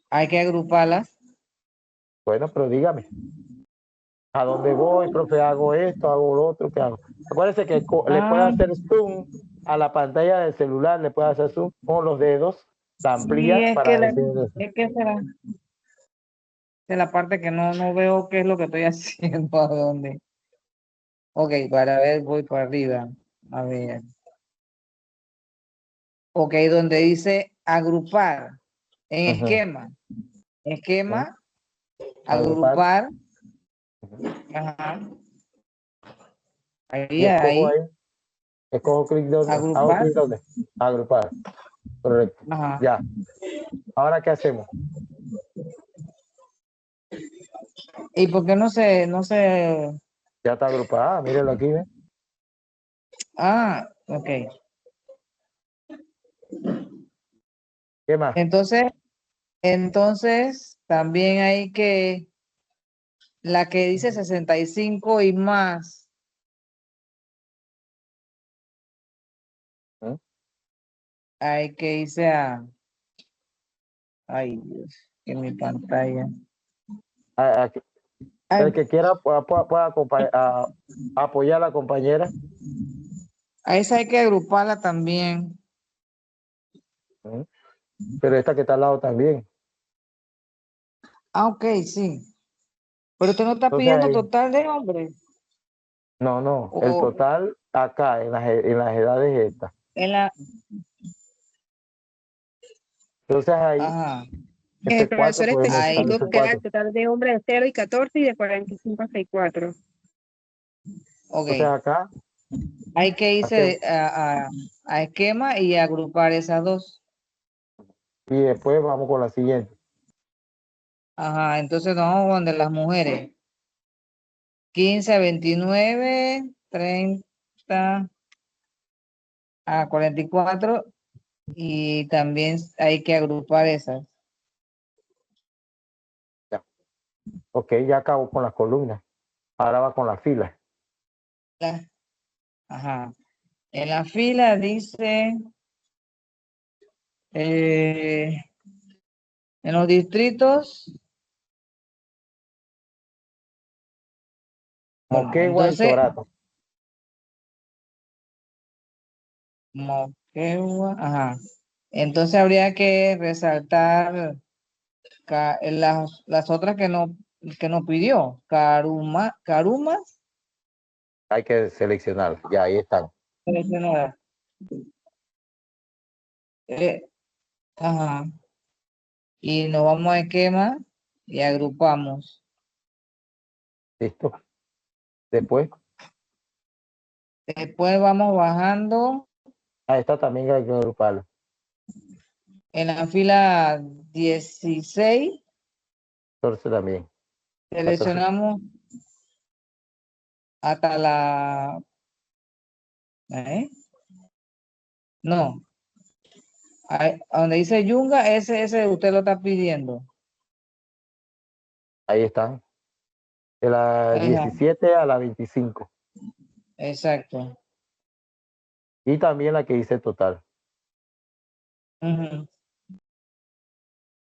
Hay que agruparlas. Bueno, pero dígame, ¿a dónde voy, profe? ¿Hago esto, hago lo otro? ¿Qué hago? Acuérdese que le puede hacer zoom a la pantalla del celular, le puede hacer zoom con los dedos, la Sí, amplía para decir eso. es que es la parte que no veo qué es lo que estoy haciendo, a dónde. Ok, para ver, voy para arriba. A ver. Ok, donde dice agrupar en Ujú. esquema. Esquema, Agrupar. agrupar. Ajá. Y escojo Ahí. ahí, escojo clic donde, hago Agrupar. clic donde, agrupar. Correcto. Ajá. Ya. Ahora, ¿qué hacemos? ¿Y por qué no se? Ya está agrupada, mírenlo aquí, ¿ven? Ok. ¿Qué más? Entonces, también hay que, la que dice 65 y más, ¿Mm? hay que irse ay Dios, en mi pantalla. Aquí. El que quiera pueda apoyar a la compañera. A esa hay que agruparla también. ¿Mm? Pero esta que está al lado también. Ok, sí. Pero usted no está Entonces pidiendo ahí, total de hombres. no, el O total acá en las edades estas. en la. Entonces ahí, Ajá. este 4 Profesor, podemos usar Ahí. especificó ese que era el 4. total de hombres de 0 y 14 y de 45 a 64. Ok. Entonces acá Hay que irse hacemos, a esquema y agrupar esas dos. y después vamos con la siguiente. Ajá. Entonces vamos con de las mujeres. 15 a 29, 30 a 44 y también hay que agrupar esas. Ya. Ok, ya acabo con las columnas. Ahora va con las filas. Ajá. En la fila dice, en los distritos, bueno, Moquegua y entonces, Sorato. Moquegua, ajá. Entonces habría que resaltar las otras que no pidió. Carumas, Hay que seleccionar. Ya, ahí están. seleccionadas. Ajá. Y nos vamos a esquema y agrupamos. ¿Listo? Después, Después vamos bajando a esta también hay que agruparla. en la fila 16, 14 también. seleccionamos hasta la... ¿eh? No, a donde dice Yunga, ese usted lo está pidiendo. Ahí están. De la Ajá, 17 a la 25. exacto. Y también la que dice total. Ujú.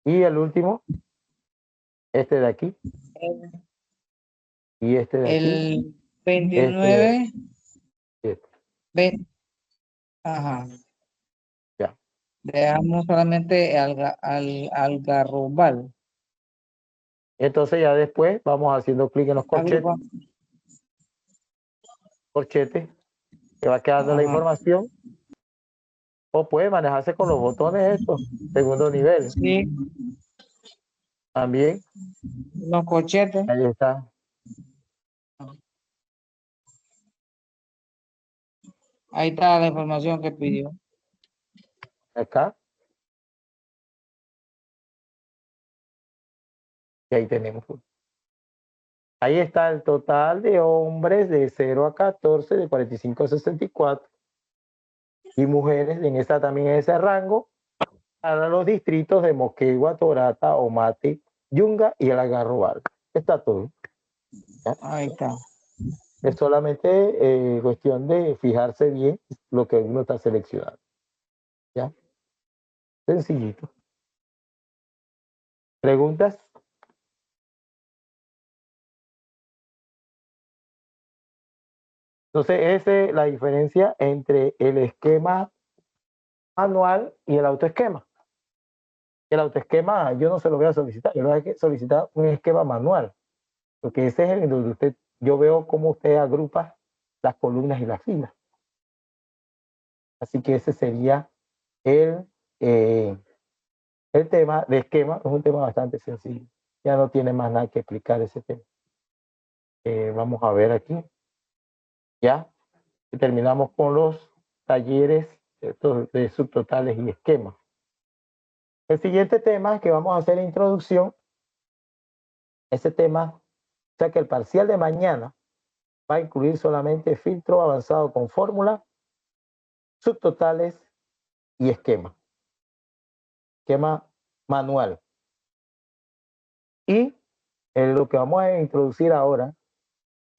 Y el último, este de aquí. Y este de aquí. El 29, Este. 20, ajá. Ya. Dejamos solamente Algarrobal. Entonces ya después vamos haciendo clic en los corchetes. Que va quedando la Ajá. información. O puede manejarse con los botones estos. Segundo nivel. Sí, También. los corchetes. Ahí está. Ahí está la información que pidió. Acá. Y ahí tenemos. Ahí está el total de hombres de 0 a 14, de 45 a 64. Y mujeres en esta también en ese rango. Para los distritos de Moquegua, Torata, Omate, Yunga y el Algarrobal. Está todo. ¿Ya? Ahí está. Es solamente cuestión de fijarse bien lo que uno está seleccionando. ¿Ya? Sencillito. ¿Preguntas? Entonces, esa es la diferencia entre el esquema manual y el autoesquema. El autoesquema yo no se lo voy a solicitar, yo le voy a solicitar un esquema manual, porque ese es el donde yo veo cómo usted agrupa las columnas y las filas. Así que ese sería el tema de esquema, es un tema bastante sencillo. Ya no tiene más nada que explicar ese tema. Vamos a ver aquí. Ya terminamos con los talleres de subtotales y esquemas. El siguiente tema que vamos a hacer introducción, ese tema, o sea que el parcial de mañana va a incluir solamente filtro avanzado con fórmula, subtotales y esquema. Esquema manual. Y lo que vamos a introducir ahora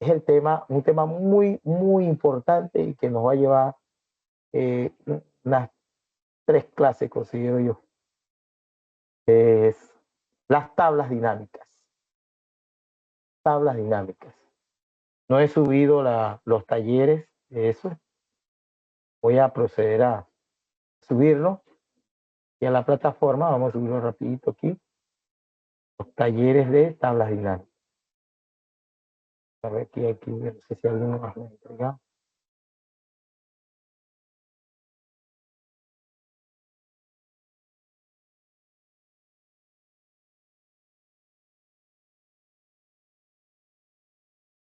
es un tema muy, muy importante y que nos va a llevar unas 3 clases, considero yo. Es las tablas dinámicas. Tablas dinámicas. No he subido los talleres de eso. Voy a proceder a subirlo. Y en la plataforma, vamos a subirlo rapidito aquí. Los talleres de tablas dinámicas. A ver aquí, no sé si alguno más me ha entregado.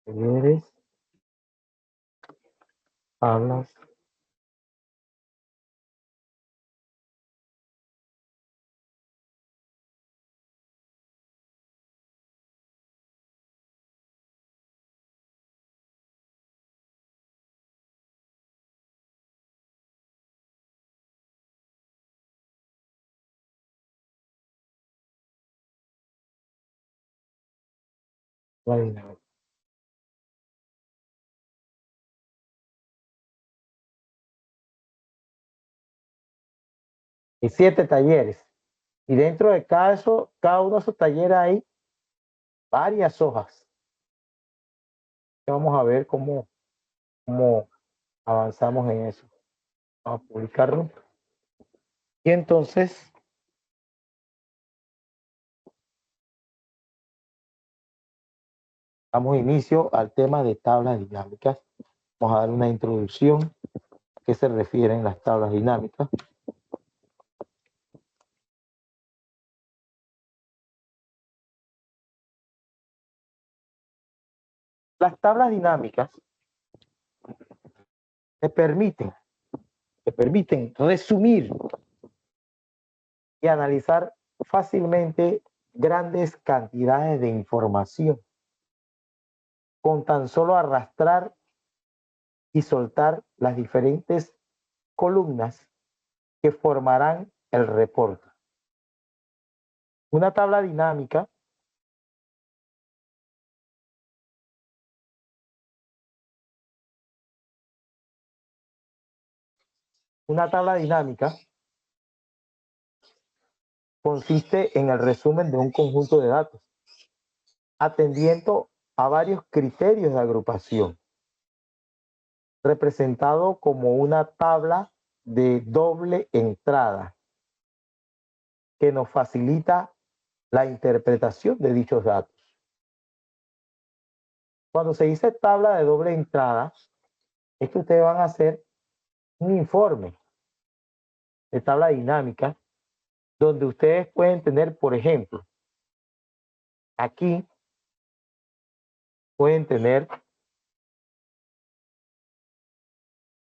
Talleres, tablas. Y 7 talleres. Y dentro de cada uno de esos talleres hay varias hojas. Vamos a ver cómo avanzamos en eso. Vamos a publicarlo. Y entonces damos inicio al tema de tablas dinámicas. Vamos a dar una introducción a qué se refieren las tablas dinámicas. Las tablas dinámicas te permiten resumir y analizar fácilmente grandes cantidades de información con tan solo arrastrar y soltar las diferentes columnas que formarán el reporte. Una tabla dinámica consiste en el resumen de un conjunto de datos, atendiendo a varios criterios de agrupación, representado como una tabla de doble entrada que nos facilita la interpretación de dichos datos. Cuando se dice tabla de doble entrada, es que ustedes van a hacer un informe de tabla dinámica donde ustedes pueden tener, por ejemplo, aquí pueden tener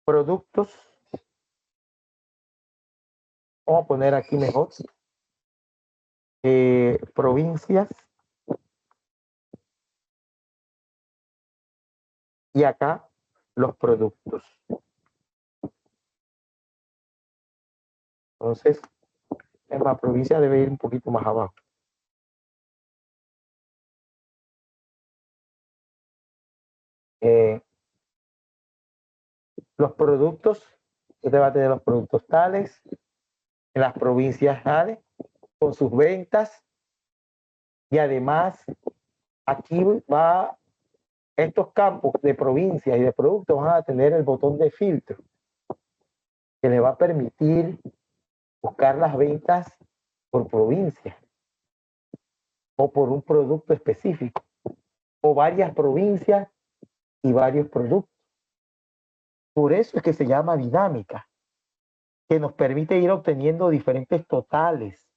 productos. Vamos a poner aquí mejor provincias, y acá los productos. Entonces, en la provincia debe ir un poquito más abajo. Los productos, usted va a tener los productos tales, en las provincias tales, con sus ventas, y además aquí va, estos campos de provincias y de productos van a tener el botón de filtro que le va a permitir buscar las ventas por provincia o por un producto específico o varias provincias y varios productos. Por eso es que se llama dinámica, que nos permite ir obteniendo diferentes totales,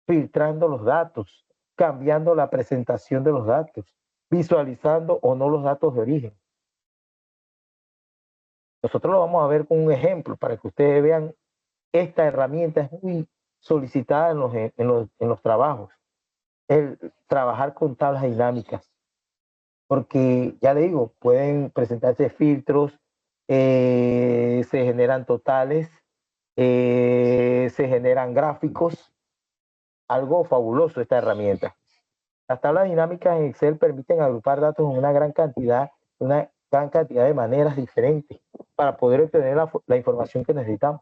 filtrando los datos, cambiando la presentación de los datos, visualizando o no los datos de origen. Nosotros lo vamos a ver con un ejemplo para que ustedes vean. Esta herramienta es muy solicitada en los trabajos, el trabajar con tablas dinámicas, porque ya le digo, pueden presentarse filtros, se generan totales, se generan gráficos, algo fabuloso esta herramienta. Las tablas dinámicas en Excel permiten agrupar datos en una gran cantidad de maneras diferentes para poder obtener la información que necesitamos.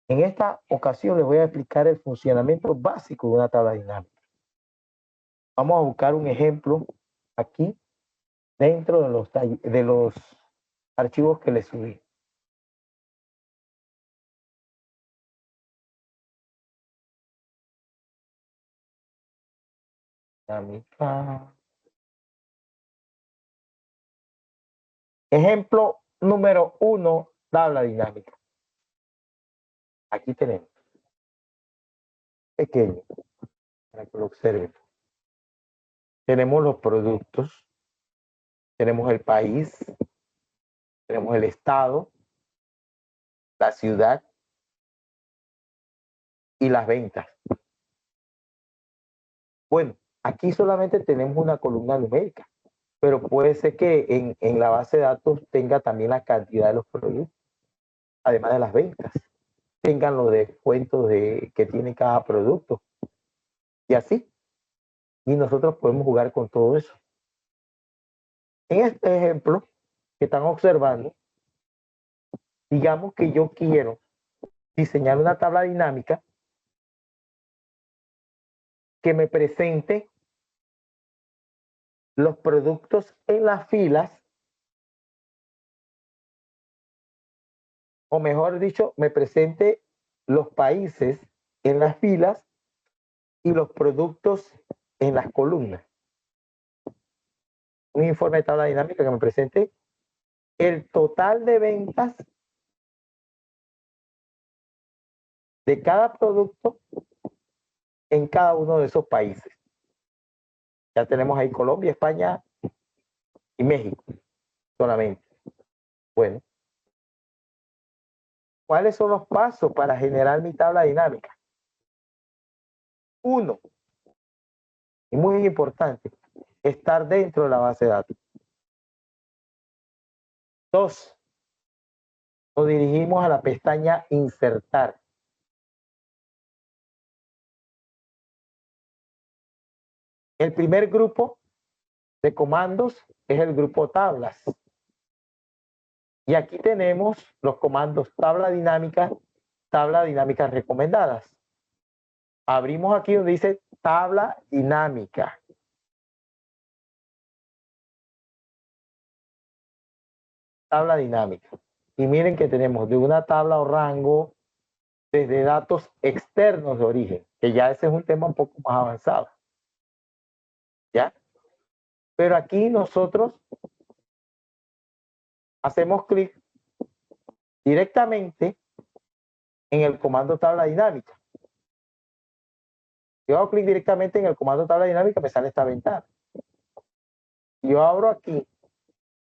En esta ocasión les voy a explicar el funcionamiento básico de una tabla dinámica. Vamos a buscar un ejemplo aquí dentro de los archivos que les subí. Dinámica. Ejemplo número 1, tabla dinámica. Aquí tenemos. Pequeño, para que lo observen. Tenemos los productos, tenemos el país, tenemos el estado, la ciudad y las ventas. Bueno, aquí solamente tenemos una columna numérica, pero puede ser que en la base de datos tenga también la cantidad de los productos, además de las ventas, tengan los descuentos que tiene cada producto, y así. Y nosotros podemos jugar con todo eso. En este ejemplo que están observando, digamos que yo quiero diseñar una tabla dinámica que me presente los productos en las filas o mejor dicho, me presente los países en las filas y los productos en las columnas. Un informe de tabla dinámica que me presente el total de ventas de cada producto en cada uno de esos países. Ya tenemos ahí Colombia, España y México solamente. Bueno, ¿cuáles son los pasos para generar mi tabla dinámica? 1, y muy importante, estar dentro de la base de datos. 2, nos dirigimos a la pestaña Insertar. El primer grupo de comandos es el grupo tablas. Y aquí tenemos los comandos tablas dinámicas recomendadas. Abrimos aquí donde dice tabla dinámica. Tabla dinámica. Y miren que tenemos de una tabla o rango desde datos externos de origen, que ya ese es un tema un poco más avanzado. ¿Ya? Pero aquí nosotros hacemos clic directamente en el comando tabla dinámica. Yo hago clic directamente en el comando tabla dinámica, me sale esta ventana. Yo abro aquí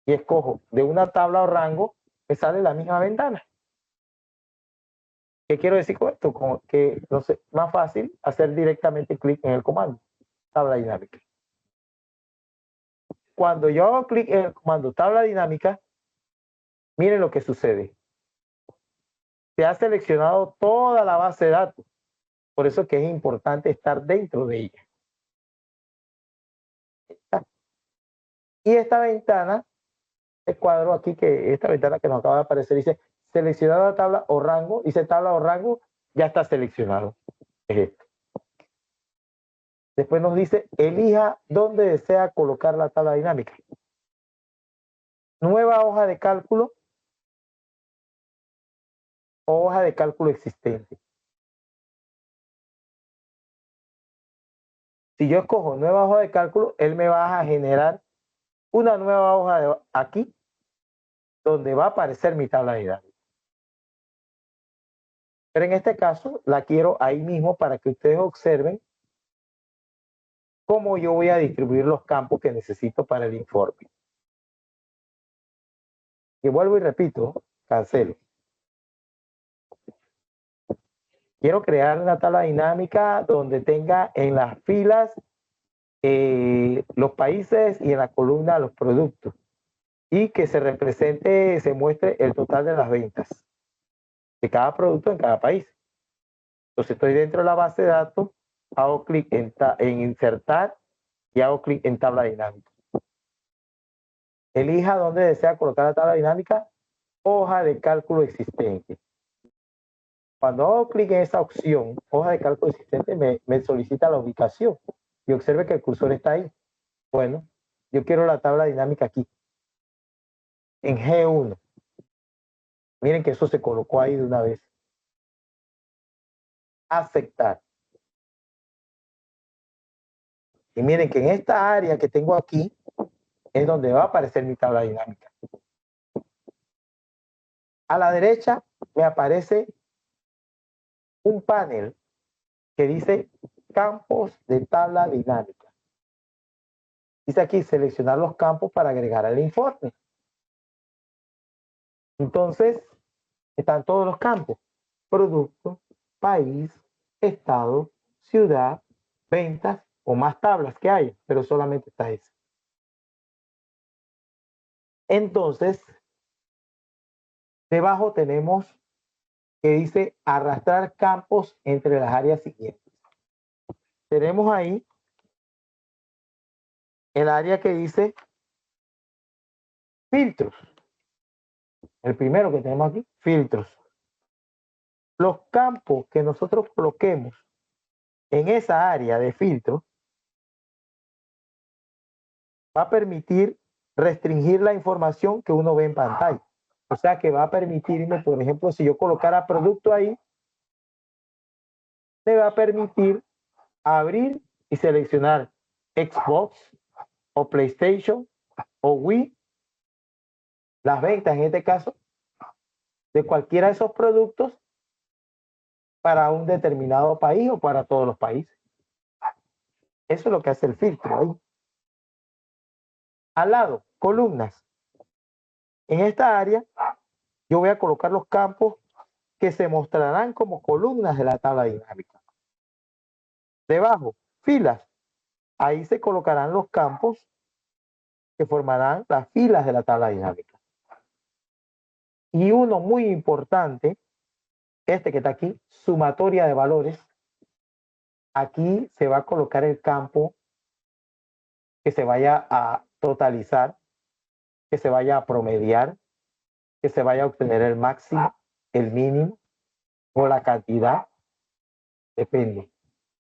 y escojo de una tabla o rango, me sale la misma ventana. ¿Qué quiero decir con esto? Como que no sé, más fácil hacer directamente clic en el comando tabla dinámica. Cuando yo hago clic en el comando tabla dinámica, miren lo que sucede. Se ha seleccionado toda la base de datos. Por eso que es importante estar dentro de ella. Y esta ventana, el cuadro aquí, esta ventana que nos acaba de aparecer, dice seleccionar la tabla o rango, dice tabla o rango, ya está seleccionado. Es esto. Después nos dice, elija dónde desea colocar la tabla dinámica. Nueva hoja de cálculo o hoja de cálculo existente. Si yo escojo nueva hoja de cálculo, él me va a generar una nueva hoja aquí, donde va a aparecer mi tabla dinámica. Pero en este caso, la quiero ahí mismo para que ustedes observen cómo yo voy a distribuir los campos que necesito para el informe. Y vuelvo y repito, cancelo. Quiero crear una tabla dinámica donde tenga en las filas los países y en la columna los productos. Y que se represente, se muestre el total de las ventas de cada producto en cada país. Entonces estoy dentro de la base de datos, hago clic en insertar y hago clic en tabla dinámica. Elija dónde desea colocar la tabla dinámica, hoja de cálculo existente. Cuando hago clic en esa opción, hoja de cálculo existente, me solicita la ubicación. Y observe que el cursor está ahí. Bueno, yo quiero la tabla dinámica aquí, en G1. Miren que eso se colocó ahí de una vez. Aceptar. Y miren que en esta área que tengo aquí es donde va a aparecer mi tabla dinámica. A la derecha me aparece un panel que dice campos de tabla dinámica. Dice aquí seleccionar los campos para agregar al informe. Entonces, están todos los campos. Producto, país, estado, ciudad, ventas o más tablas que hay, pero solamente está esa. Entonces, debajo tenemos que dice arrastrar campos entre las áreas siguientes. Tenemos ahí el área que dice filtros. El primero que tenemos aquí, filtros. Los campos que nosotros coloquemos en esa área de filtro va a permitir restringir la información que uno ve en pantalla. O sea que va a permitirme, por ejemplo, si yo colocara producto ahí, me va a permitir abrir y seleccionar Xbox o PlayStation o Wii, las ventas en este caso, de cualquiera de esos productos para un determinado país o para todos los países. Eso es lo que hace el filtro ahí. Al lado, columnas. En esta área, yo voy a colocar los campos que se mostrarán como columnas de la tabla dinámica. Debajo, filas. Ahí se colocarán los campos que formarán las filas de la tabla dinámica. Y uno muy importante, este que está aquí, sumatoria de valores. Aquí se va a colocar el campo que se vaya a totalizar, que se vaya a promediar, que se vaya a obtener el máximo, el mínimo o la cantidad, depende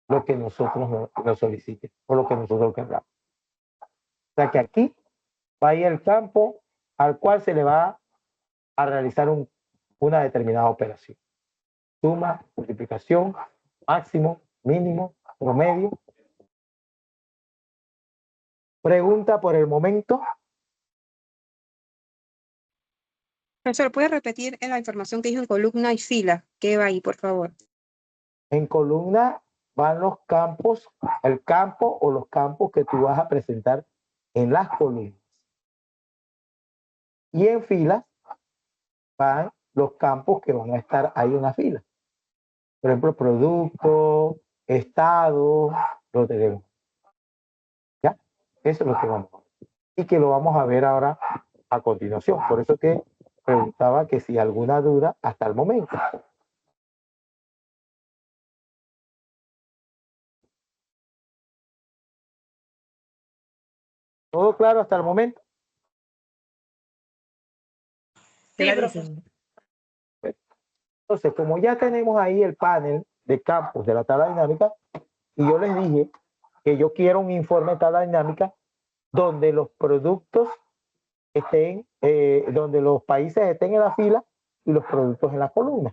lo que nosotros nos solicite o lo que nosotros queramos. O sea que aquí va a ir el campo al cual se le va a realizar una determinada operación. Suma, multiplicación, máximo, mínimo, promedio. Pregunta por el momento. ¿Se puede repetir en la información que dijo en columna y fila? ¿Qué va ahí, por favor? En columna van los campos, el campo o los campos que tú vas a presentar en las columnas. Y en filas van los campos que van a estar ahí en la fila. Por ejemplo, producto, estado, lo tenemos. ¿Ya? Eso es lo que vamos a ver. Y que lo vamos a ver ahora a continuación. Por eso que preguntaba que si alguna duda hasta el momento. ¿Todo claro hasta el momento? Sí, Clarísimo. Entonces, como ya tenemos ahí el panel de campos de la tabla dinámica, y yo les dije que yo quiero un informe de tabla dinámica donde los productos estén, donde los países estén en la fila y los productos en la columna.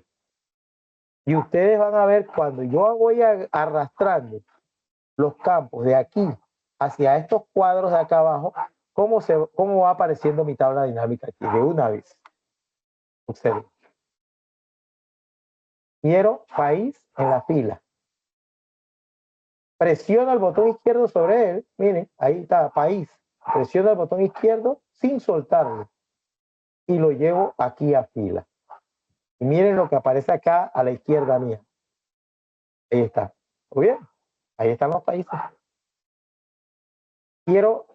Y ustedes van a ver cuando yo voy arrastrando los campos de aquí hacia estos cuadros de acá abajo, cómo va apareciendo mi tabla dinámica aquí de una vez. Observen. Quiero país en la fila. Presiono el botón izquierdo sobre él. Miren, ahí está, país. Presiono el botón izquierdo sin soltarlo. Y lo llevo aquí a fila. Y miren lo que aparece acá a la izquierda mía. Ahí está. ¿Muy bien? Ahí están los países. Quiero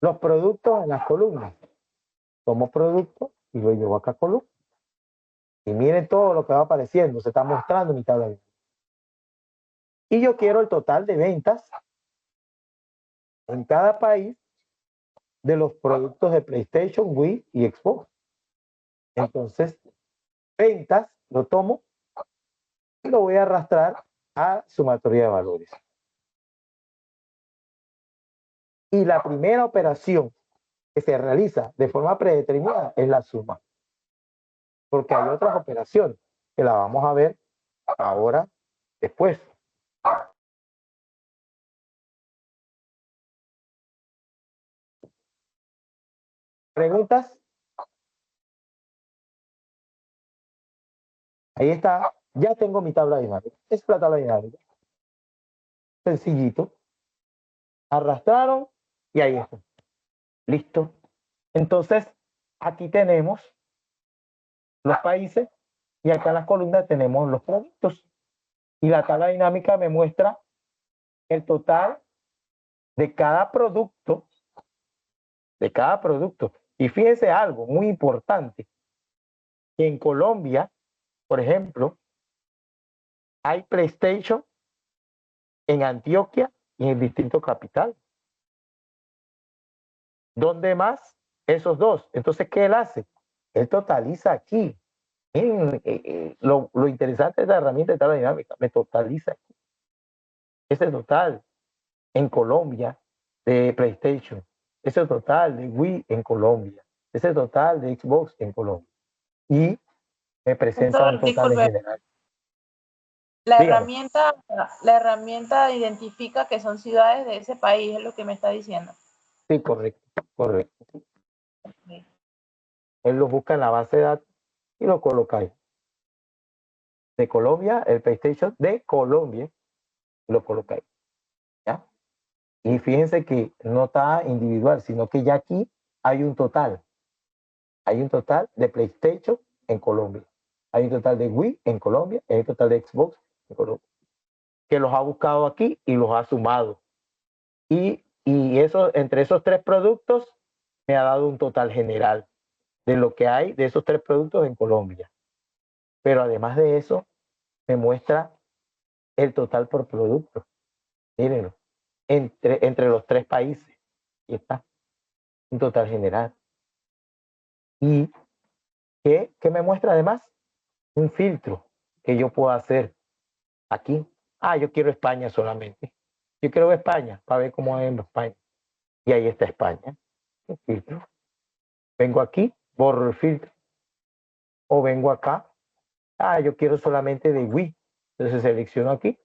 los productos en las columnas. Tomo producto y lo llevo acá a columna. Y miren todo lo que va apareciendo. Se está mostrando mi tabla de. Y yo quiero el total de ventas en cada país de los productos de PlayStation, Wii y Xbox. Entonces, ventas, lo tomo y lo voy a arrastrar a sumatoria de valores. Y la primera operación que se realiza de forma predeterminada es la suma. Porque hay otras operaciones que la vamos a ver ahora después. ¿Preguntas? Ahí está. Ya tengo mi tabla dinámica. Es la tabla dinámica. Sencillito. Arrastraron y ahí está. Listo. Entonces, aquí tenemos los países y acá en las columnas tenemos los productos. Y la tabla dinámica me muestra el total de cada producto. De cada producto. Y fíjense algo muy importante. Que en Colombia, por ejemplo, hay PlayStation en Antioquia y en el Distrito Capital. ¿Dónde más? Esos dos. Entonces, ¿qué él hace? Él totaliza aquí. Miren, lo interesante de esta herramienta de tabla dinámica, me totaliza aquí. Ese total en Colombia de PlayStation, ese total de Wii en Colombia, ese total de Xbox en Colombia. y me presenta Profesor, un total en disculpe, general. la Dígame. herramienta identifica que son ciudades de ese país, es lo que me está diciendo. Sí, correcto, correcto. Ok. Él lo busca en la base de datos y lo coloca ahí. De Colombia, el PlayStation de Colombia, lo coloca ahí. ¿Ya? Y fíjense que no está individual, sino que ya aquí hay un total. Hay un total de PlayStation en Colombia. Hay un total de Wii en Colombia. Hay un total de Xbox en Colombia. Que los ha buscado aquí y los ha sumado. Y eso, entre esos tres productos me ha dado un total general de lo que hay de esos tres productos en Colombia. Pero además de eso, me muestra el total por producto. Mírenlo. Entre los tres países. Y está. Un total general. ¿Y qué me muestra además? Un filtro que yo puedo hacer aquí. Yo quiero España solamente. Yo quiero España para ver cómo es en España. Y ahí está España. El filtro. Vengo aquí, borro el filtro. O vengo acá. Yo quiero solamente de Wii. Entonces selecciono aquí,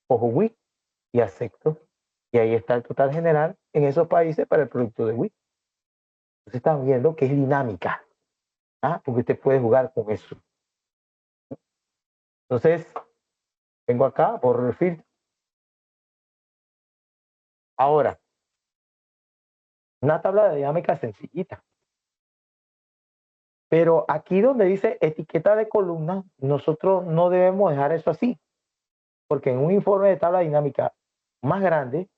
cojo Wii y acepto. Y ahí está el total general en esos países para el producto de Wii. Entonces están viendo que es dinámica. Porque usted puede jugar con eso. Entonces, vengo acá, borro el filtro. Ahora, una tabla de dinámica sencillita. Pero aquí donde dice etiqueta de columna, nosotros no debemos dejar eso así. Porque en un informe de tabla dinámica más grande,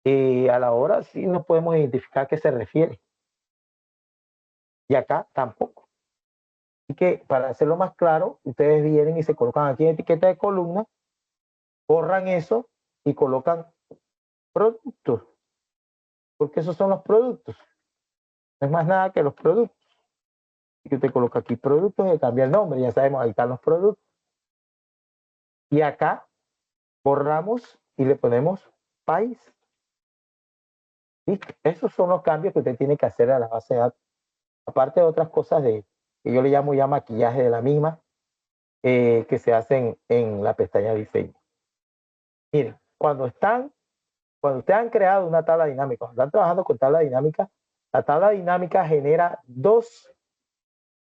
a la hora sí no podemos identificar a qué se refiere. Y acá tampoco. Así que para hacerlo más claro, ustedes vienen y se colocan aquí en etiqueta de columna, borran eso y colocan productos. Porque esos son los productos. No es más nada que los productos. Y usted coloca aquí productos y cambia el nombre. Ya sabemos, ahí están los productos. Y acá borramos y le ponemos país. ¿Listo? Esos son los cambios que usted tiene que hacer a la base de datos. Aparte de otras cosas que yo le llamo ya maquillaje de la misma, que se hacen en la pestaña diseño. Miren, cuando ustedes han creado una tabla dinámica, cuando están trabajando con tabla dinámica, la tabla dinámica genera dos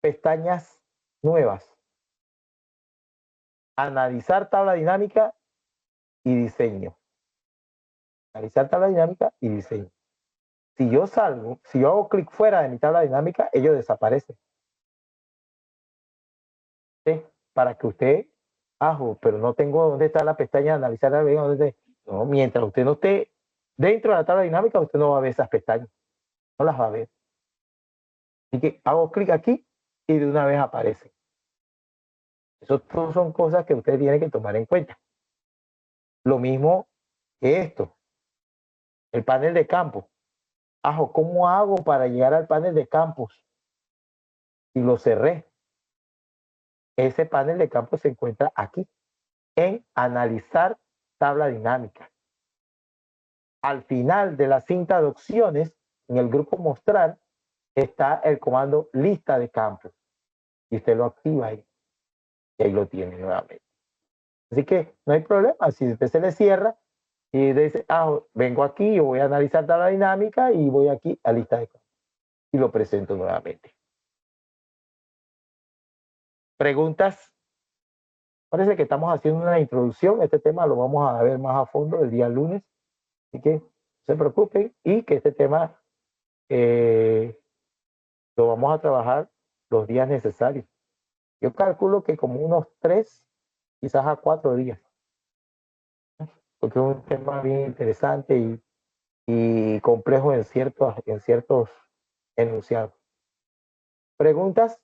pestañas nuevas. Analizar tabla dinámica y diseño. Analizar tabla dinámica y diseño. Si yo salgo, si yo hago clic fuera de mi tabla dinámica, ellos desaparecen. ¿Sí? Para que usted, pero no tengo dónde está la pestaña de analizar tabla dinámica. No, mientras usted no esté dentro de la tabla dinámica, usted no va a ver esas pestañas. No las va a ver. Así que hago clic aquí y de una vez aparece. Eso son cosas que usted tiene que tomar en cuenta. Lo mismo que esto. El panel de campo. ¿Cómo hago para llegar al panel de campos? Y lo cerré. Ese panel de campos se encuentra aquí, en analizar tabla dinámica. Al final de la cinta de opciones, en el grupo mostrar, está el comando lista de campos. Y usted lo activa ahí. Y ahí lo tiene nuevamente. Así que no hay problema. Si usted se le cierra y dice, vengo aquí, yo voy a analizar tabla dinámica y voy aquí a lista de campos. Y lo presento nuevamente. ¿Preguntas? Parece que estamos haciendo una introducción. Este tema lo vamos a ver más a fondo el día lunes. Así que no se preocupen y que este tema lo vamos a trabajar los días necesarios. Yo calculo que como unos 3, quizás a 4 días. Porque es un tema bien interesante y complejo en ciertos enunciados. ¿Preguntas?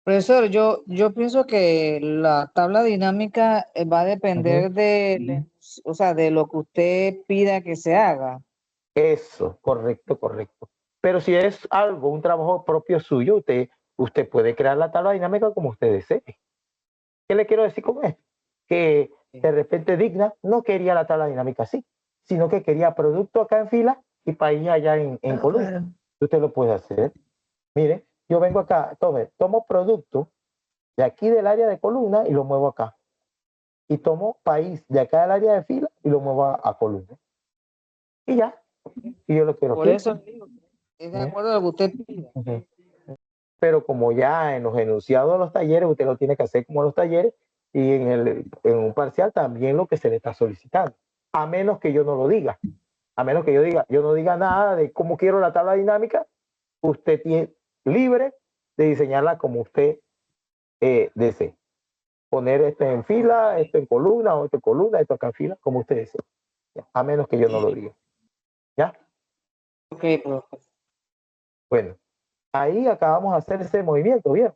Profesor, yo pienso que la tabla dinámica va a depender o sea, de lo que usted pida que se haga. Eso, correcto. Pero si es algo, un trabajo propio suyo, usted puede crear la tabla dinámica como usted desee. ¿Qué le quiero decir con esto? Que de repente Digna no quería la tabla dinámica así, sino que quería producto acá en fila y país allá en columna. Usted lo puede hacer. Mire, yo vengo acá, tomo producto de aquí del área de columna y lo muevo acá. Y tomo país de acá del área de fila y lo muevo a columna. Y ya. Y yo lo quiero Por aquí. eso digo, es de acuerdo a lo que usted pida. Pero como ya en los enunciados de los talleres, usted lo tiene que hacer como los talleres y en un parcial también lo que se le está solicitando. A menos que yo no lo diga. A menos que yo no diga nada de cómo quiero la tabla dinámica, usted tiene libre de diseñarla como usted desee. Poner esto en fila, esto en columna, o esto en columna, esto acá en fila, como usted desee. A menos que yo no lo diga. ¿Ya? Ok, profe. Bueno, ahí acabamos de hacer ese movimiento, ¿bien?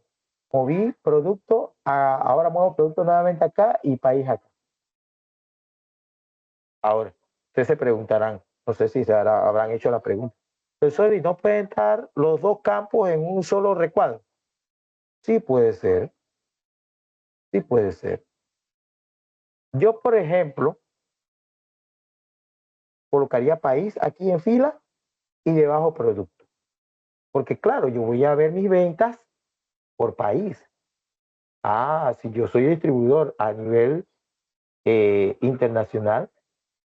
Moví producto, ahora muevo producto nuevamente acá y país acá. Ahora, ustedes se preguntarán, no sé si habrán hecho la pregunta. Profesor, ¿y no pueden estar los dos campos en un solo recuadro? Sí puede ser. Sí puede ser. Yo, por ejemplo, colocaría país aquí en fila y debajo producto. Porque claro, yo voy a ver mis ventas por país. Si yo soy distribuidor a nivel internacional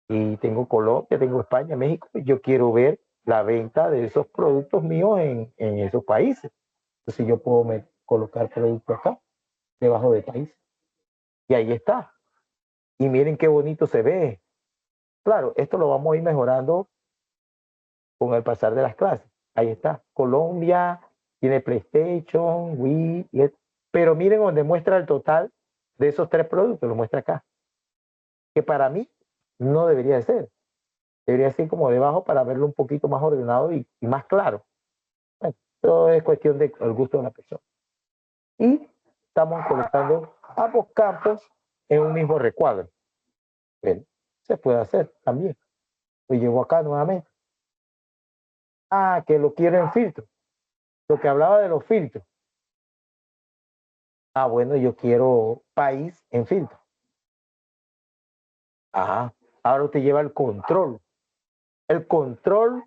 y tengo Colombia, tengo España, México, yo quiero ver la venta de esos productos míos en esos países. Entonces yo puedo colocar producto acá, debajo de país. Y ahí está. Y miren qué bonito se ve. Claro, esto lo vamos a ir mejorando con el pasar de las clases. Ahí está. Colombia tiene PlayStation, Wii, pero miren donde muestra el total de esos tres productos, lo muestra acá. Que para mí no debería de ser. Debería ser como debajo para verlo un poquito más ordenado y más claro. Bueno, todo es cuestión del gusto de la persona. Y estamos colocando ambos campos en un mismo recuadro. Bueno, se puede hacer también. Lo llevo acá nuevamente. Que lo quiero en filtro. Lo que hablaba de los filtros. Bueno, yo quiero país en filtro. Ahora usted lleva el control. El control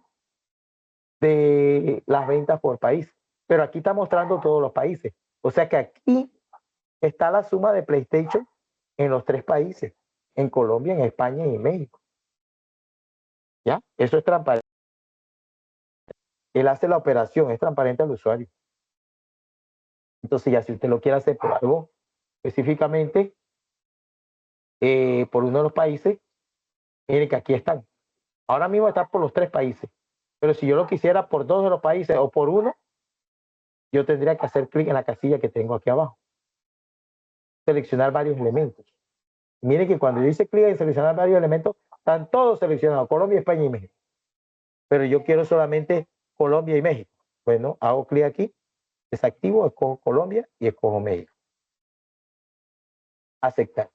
de las ventas por país. Pero aquí está mostrando todos los países. O sea que aquí está la suma de PlayStation en los tres países. En Colombia, en España y en México. ¿Ya? Eso es transparente. Él hace la operación, es transparente al usuario. Entonces ya si usted lo quiere hacer por algo específicamente, por uno de los países, miren que aquí están. Ahora mismo está por los tres países. Pero si yo lo quisiera por dos de los países o por uno, yo tendría que hacer clic en la casilla que tengo aquí abajo. Seleccionar varios elementos. Miren que cuando yo hice clic en seleccionar varios elementos, están todos seleccionados, Colombia, España y México. Pero yo quiero solamente Colombia y México. Bueno, hago clic aquí, desactivo, escojo Colombia y escojo México. Aceptar.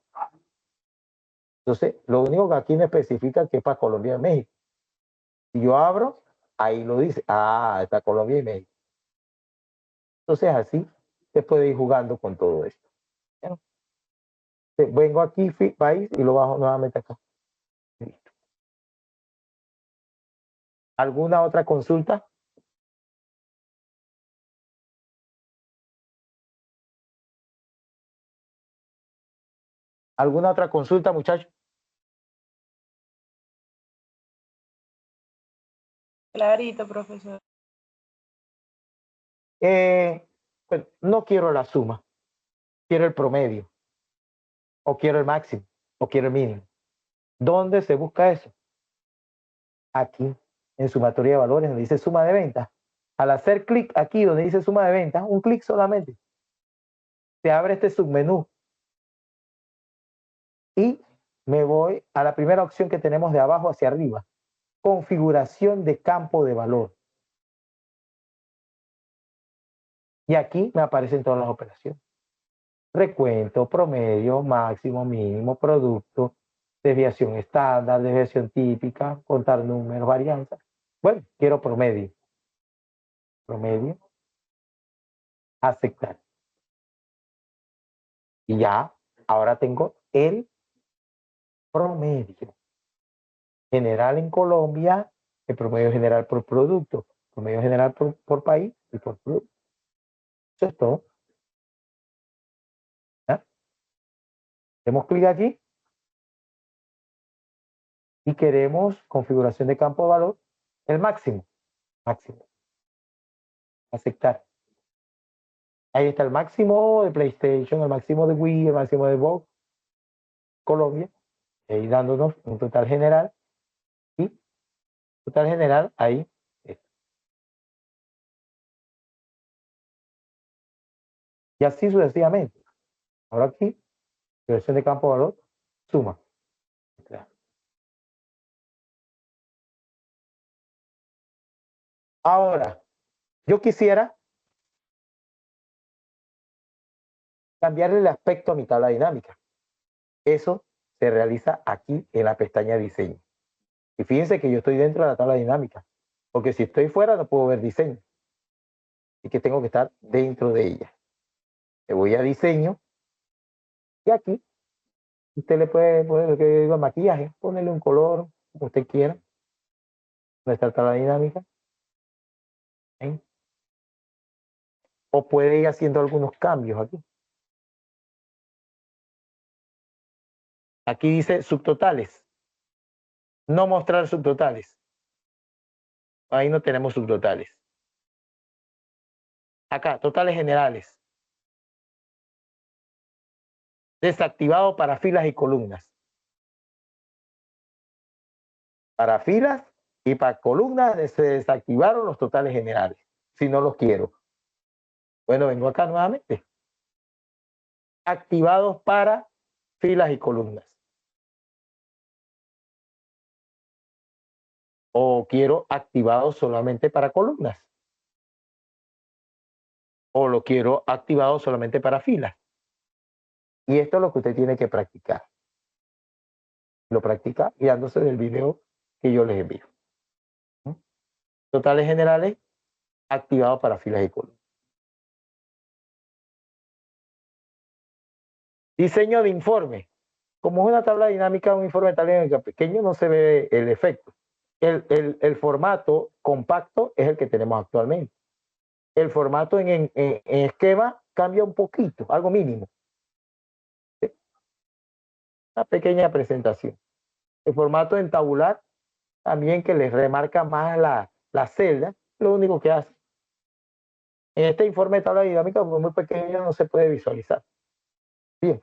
Entonces, lo único que aquí me especifica que es para Colombia y México. Si yo abro, ahí lo dice. Está Colombia y México. Entonces, así se puede ir jugando con todo esto. ¿Ya? Vengo aquí, país, y lo bajo nuevamente acá. Listo. ¿Alguna otra consulta? ¿Alguna otra consulta, muchachos? Clarito, profesor. Pues, no quiero la suma, quiero el promedio, o quiero el máximo, o quiero el mínimo. ¿Dónde se busca eso? Aquí, en sumatoria de valores, donde dice suma de ventas. Al hacer clic aquí donde dice suma de ventas, un clic solamente, se abre este submenú y me voy a la primera opción que tenemos de abajo hacia arriba, configuración de campo de valor. Y aquí me aparecen todas las operaciones. Recuento, promedio, máximo, mínimo, producto, desviación estándar, desviación típica, contar números, varianza. Bueno, quiero promedio. Promedio. Aceptar. Y ya, ahora tengo el promedio. General en Colombia, el promedio general por producto, promedio general por país y por producto. Eso es todo. ¿Ya? Hacemos clic aquí y queremos configuración de campo de valor, el máximo. Máximo. Aceptar. Ahí está el máximo de PlayStation, el máximo de Wii, el máximo de Xbox Colombia, ahí dándonos un total general. Y total general ahí está. Y así sucesivamente. Ahora aquí, selección de campo de valor, suma. Ahora, yo quisiera cambiarle el aspecto a mi tabla dinámica. Eso se realiza aquí en la pestaña diseño. Y fíjense que yo estoy dentro de la tabla dinámica, porque si estoy fuera no puedo ver diseño. Así que tengo que estar dentro de ella. Le voy a diseño y aquí usted le puede poner lo que digo maquillaje, ponerle un color como usted quiera. Nuestra tabla dinámica. ¿Eh? O puede ir haciendo algunos cambios aquí. Aquí dice subtotales. No mostrar subtotales. Ahí no tenemos subtotales. Acá, totales generales. Desactivado para filas y columnas. Para filas y para columnas se desactivaron los totales generales. Si no los quiero. Bueno, vengo acá nuevamente. Activados para filas y columnas. O quiero activado solamente para columnas. O lo quiero activado solamente para filas. Y esto es lo que usted tiene que practicar. Lo practica guiándose del video que yo les envío. Totales generales activados para filas y columnas. Diseño de informe. Como es una tabla dinámica, un informe de tabla dinámica pequeño, no se ve el efecto. El formato compacto es el que tenemos actualmente. El formato en esquema cambia un poquito, algo mínimo. ¿Sí? Una pequeña presentación. El formato en tabular también que les remarca más la celda, lo único que hace. En este informe de tabla dinámica, como es muy pequeño, no se puede visualizar. Bien,